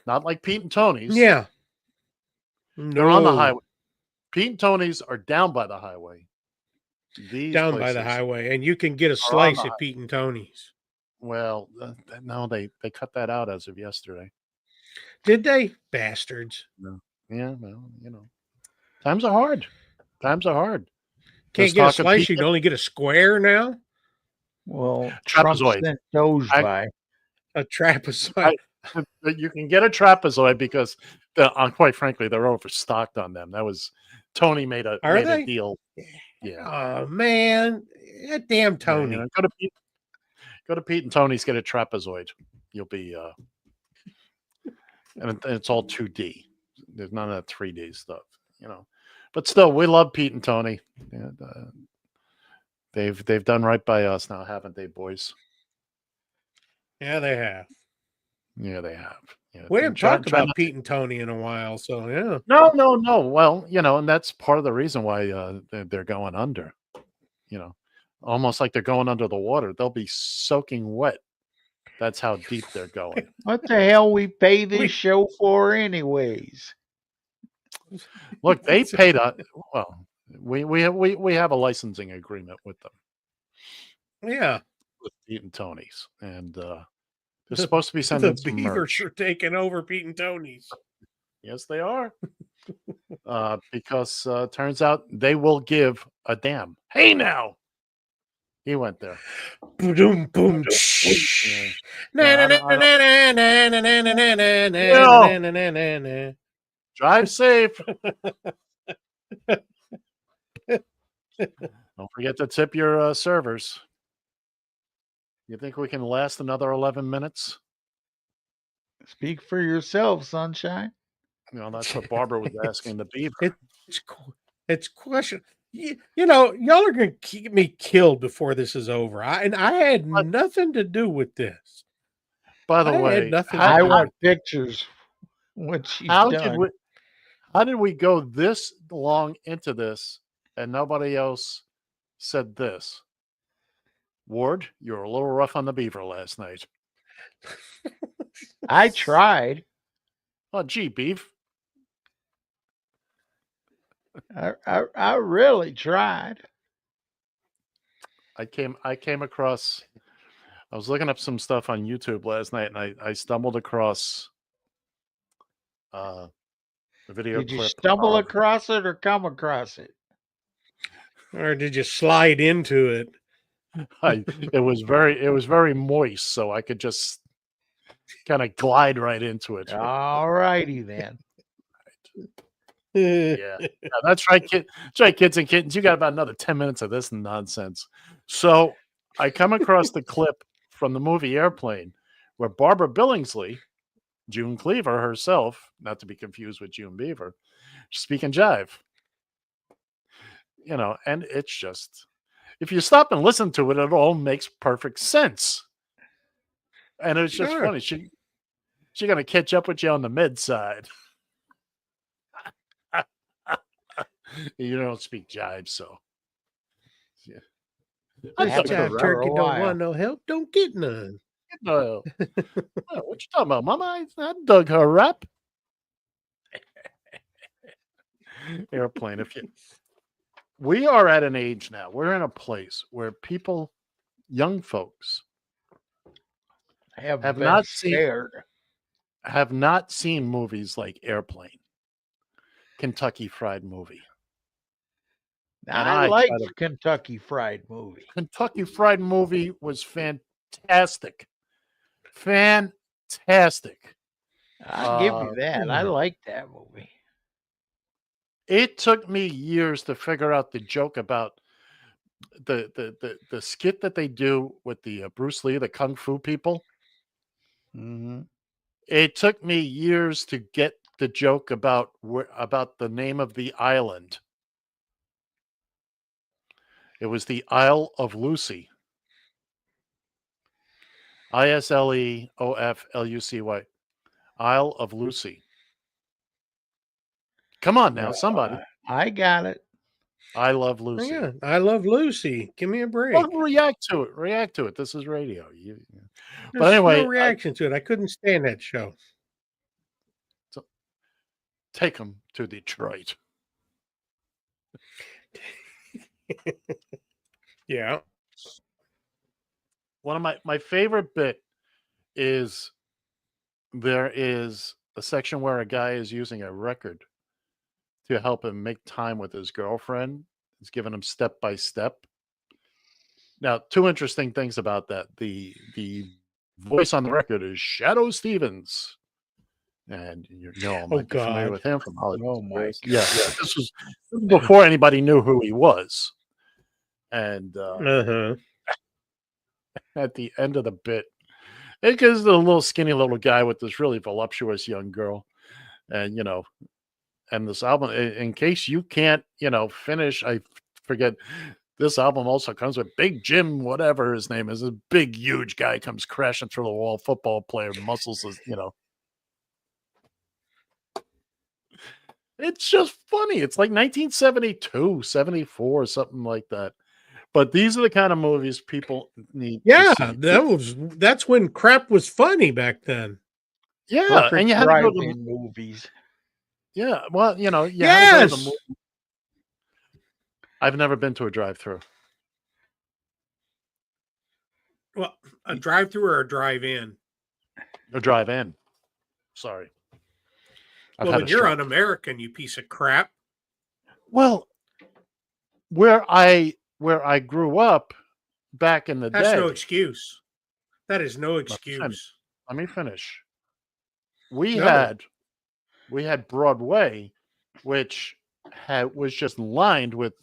not like Pete and Tony's. Yeah, They're on the no, highway. Pete and Tony's are down by the highway. These down by the places highway, and you can get a are on the slice at Pete and Tony's. well. No, they cut that out as of yesterday. Did they, bastards? No. Yeah, well, times are hard. Times are hard. Can't get a slice. You can only get a square now. Well, Trump Trapezoid. sent Doge by. A trapezoid. You can get a trapezoid because, quite frankly, they're overstocked on them. That was Tony made a deal. Yeah. Oh man, that damn Tony. Yeah, go to Pete and Tony's, get a trapezoid. You'll be and it's all 2D. There's none of that 3D stuff, But still, we love Pete and Tony. And, they've done right by us now, haven't they, boys? Yeah, they have. Yeah, they have. Yeah, We haven't talked about Pete and Tony in a while, so yeah. No. Well, and that's part of the reason why they're going under. Almost like they're going under the water. They'll be soaking wet. That's how deep they're going. What the hell we pay this show for, anyways? Look, they paid us. Well, we have a licensing agreement with them. Yeah, with Pete and Tony's, and they're supposed to be sending some Beavers merch. are taking over Pete and Tony's. Yes, they are. Because turns out they will give a damn. Hey, now he went there. Boom, boom. Drive safe. Don't forget to tip your servers. You think we can last another 11 minutes? Speak for yourself, sunshine. That's what Barbara was asking the beaver. It's question. Y'all are going to keep me killed before this is over. I had nothing to do with this. By the way, I want pictures when she's done. How did we go this long into this and nobody else said this? Ward, you were a little rough on the beaver last night. I tried. Oh, gee, beef. I really tried. I came across. I was looking up some stuff on YouTube last night, and I stumbled across a video clip. Did you stumble across it or come across it? Or did you slide into it? It was very moist, so I could just kind of glide right into it. All righty then. Yeah, that's right, kid. That's right, kids and kittens. You got about another 10 minutes of this nonsense. So I come across the clip from the movie Airplane, where Barbara Billingsley, June Cleaver herself, not to be confused with June Beaver, speaking jive. And it's just, if you stop and listen to it, it all makes perfect sense. And it's just funny. She's gonna catch up with you on the mid side. You don't speak jive, so yeah. I This dug jive her turkey a don't want while. no help. Don't get none. No. What you talking about, Mama? I dug her up. Airplane. We are at an age now. We're in a place where people, young folks, Have been not scared. seen movies like Airplane, Kentucky Fried Movie. And I liked Kentucky Fried Movie. Kentucky Fried Movie was fantastic. Fantastic. I'll give you that. I like that movie. It took me years to figure out the joke about the skit that they do with the Bruce Lee, the Kung Fu people. Mm-hmm. It took me years to get the joke about the name of the island. It was the Isle of Lucy. ISLEOFLUCY. Isle of Lucy. Come on now, somebody. I got it. I love Lucy. Yeah, I love Lucy. Give me a break. Well, react to it. React to it. This is radio. But There's anyway, no reaction to it. I couldn't stand that show. So take them to Detroit. Yeah. One of my favorite bit is there is a section where a guy is using a record to help him make time with his girlfriend. He's giving him step by step. Now, two interesting things about that. The voice on the record is Shadow Stevens. And you know, I might be familiar with him from Hollywood. Oh my God. Yeah. This was before anybody knew who he was. And at the end of the bit, it gives the little skinny little guy with this really voluptuous young girl. And, and this album, in case you can't, finish, I forget, this album also comes with Big Jim, whatever his name is. A big, huge guy comes crashing through the wall, football player, muscles, It's just funny. It's like 1972, 74, something like that. But these are the kind of movies people need to see. That's when crap was funny back then. Yeah, Perfect and you had to go to the movies. Yeah, well, you had to go to the Yes. movie. I've never been to a drive-through. Well, a drive-through or a drive-in? A drive-in. Sorry. Well, then you're un-American, you piece of crap. Well, where I grew up back in the day. That's no excuse. That is no excuse. Let me finish. We had Broadway, which was just lined with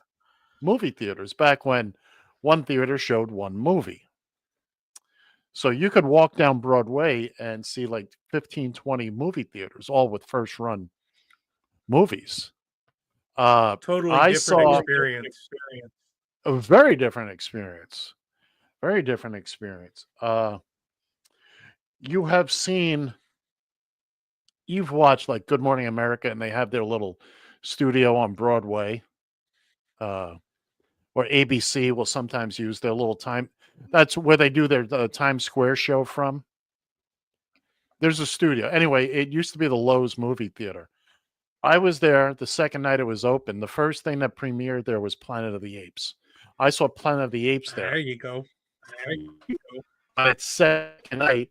movie theaters back when one theater showed one movie. So you could walk down Broadway and see like 15, 20 movie theaters, all with first run movies. Totally different experience. A very different experience. Very different experience. You've watched like Good Morning America, and they have their little studio on Broadway. Or ABC will sometimes use their little time. That's where they do their Times Square show from. There's a studio. Anyway, it used to be the Lowe's movie theater. I was there the second night it was open. The first thing that premiered there was Planet of the Apes. I saw Planet of the Apes there. There you go. On its second night,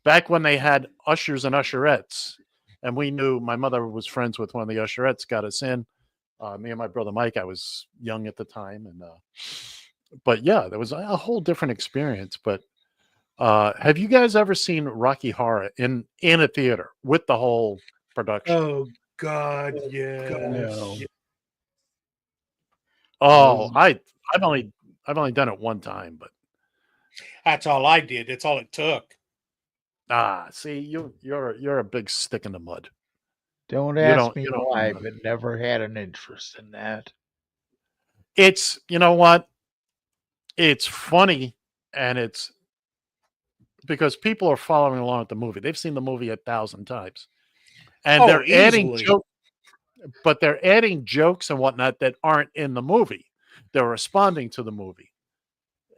back when they had ushers and usherettes, and we knew my mother was friends with one of the usherettes, got us in. Me and my brother Mike, I was young at the time, and but yeah, there was a whole different experience. But have you guys ever seen Rocky Horror in a theater with the whole production? Oh God, yes. No. Oh, I've only done it one time, but that's all I did. That's all it took. See, you're a big stick in the mud. Don't ask me why, but never had an interest in that. It's, you know what? It's funny, and it's because people are following along with the movie. They've seen the movie 1,000 times. And they're adding jokes, but they're adding jokes and whatnot that aren't in the movie. They're responding to the movie.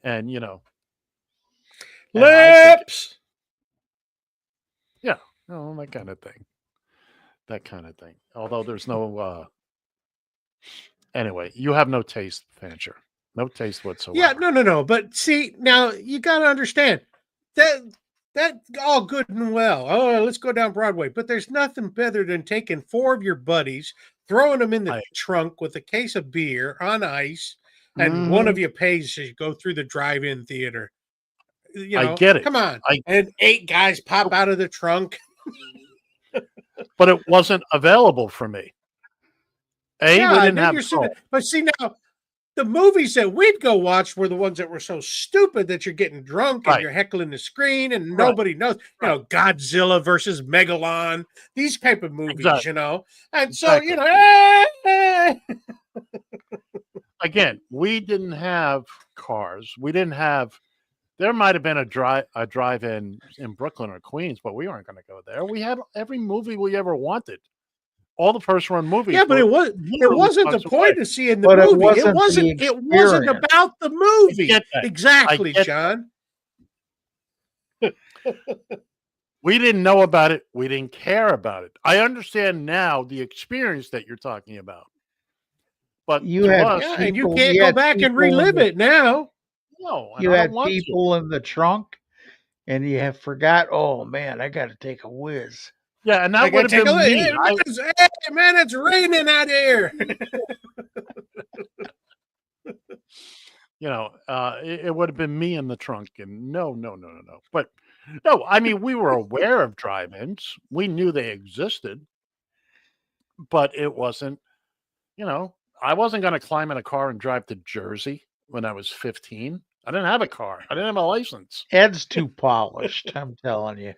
and and I think, Lips. yeah, that kind of thing. That kind of thing. Although there's no anyway, you have no taste, Fancher. No taste Yeah, whatsoever. no. But see, now you got to understand that all good and well. Oh, let's go down Broadway. But there's nothing better than taking 4 of your buddies, throwing them in the trunk with a case of beer on ice, and one of you pays as you go through the drive-in theater. I get it. Come on. And 8 guys pop out of the trunk. But it wasn't available for me. We didn't have But see now, the movies that we'd go watch were the ones that were so stupid that you're getting drunk and you're heckling the screen and nobody knows. Godzilla versus Megalon, these type of movies, And so, Again, we didn't have cars. We didn't have. There might have been a drive-in in Brooklyn or Queens, but we weren't going to go there. We had every movie we ever wanted. All the first-run movies. Yeah, but it wasn't the point of seeing the movie. It wasn't about the movie. Exactly, John. We didn't know about it. We didn't care about it. I understand now the experience that you're talking about. But and you can't go back and relive it now. No, you had people in the trunk, and you have forgot. Oh man, I got to take a whiz. Yeah, and that would have been me. Hey, man, it's raining out here. It would have been me in the trunk, and no. But no, I mean, we were aware of drive-ins. We knew they existed, but it wasn't. I wasn't going to climb in a car and drive to Jersey when I was 15. I didn't have a car. I didn't have a license. Ed's too polished. I'm telling you.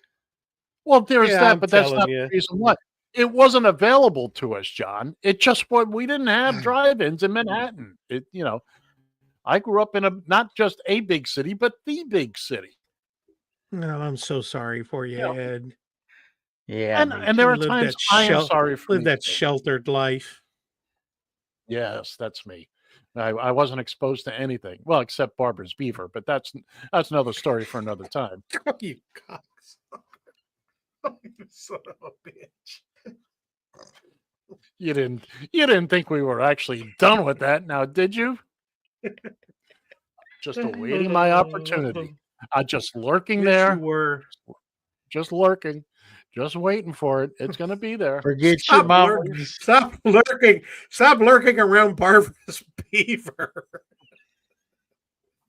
Well, there's that, but that's not the reason why. It wasn't available to us, John. It just we didn't have drive-ins in Manhattan. I grew up in not just a big city, but the big city. No, I'm so sorry for you, Ed. Yeah, and there are times I am sorry for that sheltered life. Yes, that's me. I wasn't exposed to anything, well, except Barbara's beaver, but that's another story for another time. You cocksucker. You son of a bitch. You didn't think we were actually done with that, now did you? Just awaiting my opportunity. Just lurking there. You were just lurking, just waiting for it. It's going to be there. Forget your mountains. Stop lurking. Stop lurking around Barbara's beaver.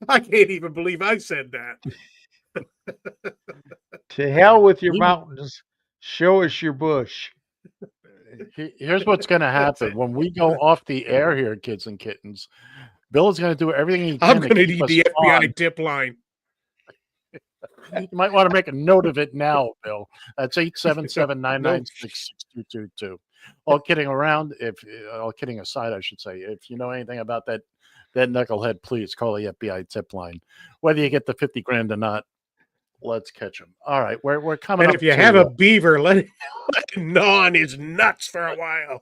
I can't even believe I said that. To hell with your mountains. Show us your bush. Here's what's going to happen when we go off the air here, kids and kittens. Bill is going to do everything he can. I'm going to need the FBI tip line. You might want to make a note of it now, Bill. That's 877-996-6222. All kidding around, all kidding aside, I should say, if you know anything about that knucklehead, please call the FBI tip line. Whether you get the 50 grand or not, let's catch him. All right, we're coming and up. If you have a beaver, let him gnaw on his nuts for a while.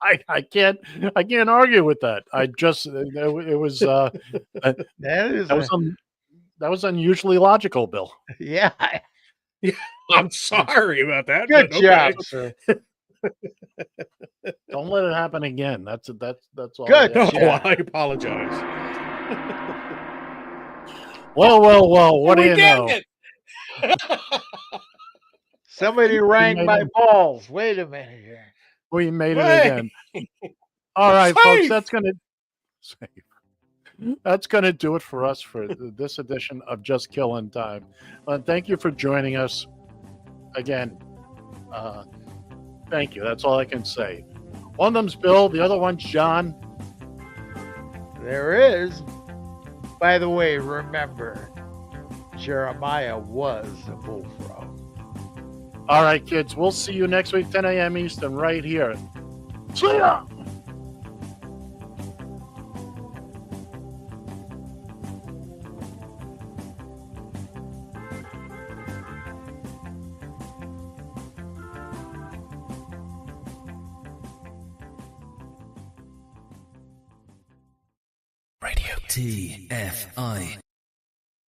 I can't argue with that. I just it was that was unusually logical, Bill. Yeah. I'm sorry about that. Good job, sir. Don't let it happen again. That's all. Good. I apologize. Well. What do you know? Somebody rang my balls. Wait a minute here. We made it again. All right, folks. That's gonna do it for us for this edition of Just Killin' Time. Thank you for joining us again. Thank you. That's all I can say. One of them's Bill, the other one's John. There is. By the way, remember, Jeremiah was a bullfrog. All right, kids. We'll see you next week, 10 a.m. Eastern, right here. See ya! Radio TFI.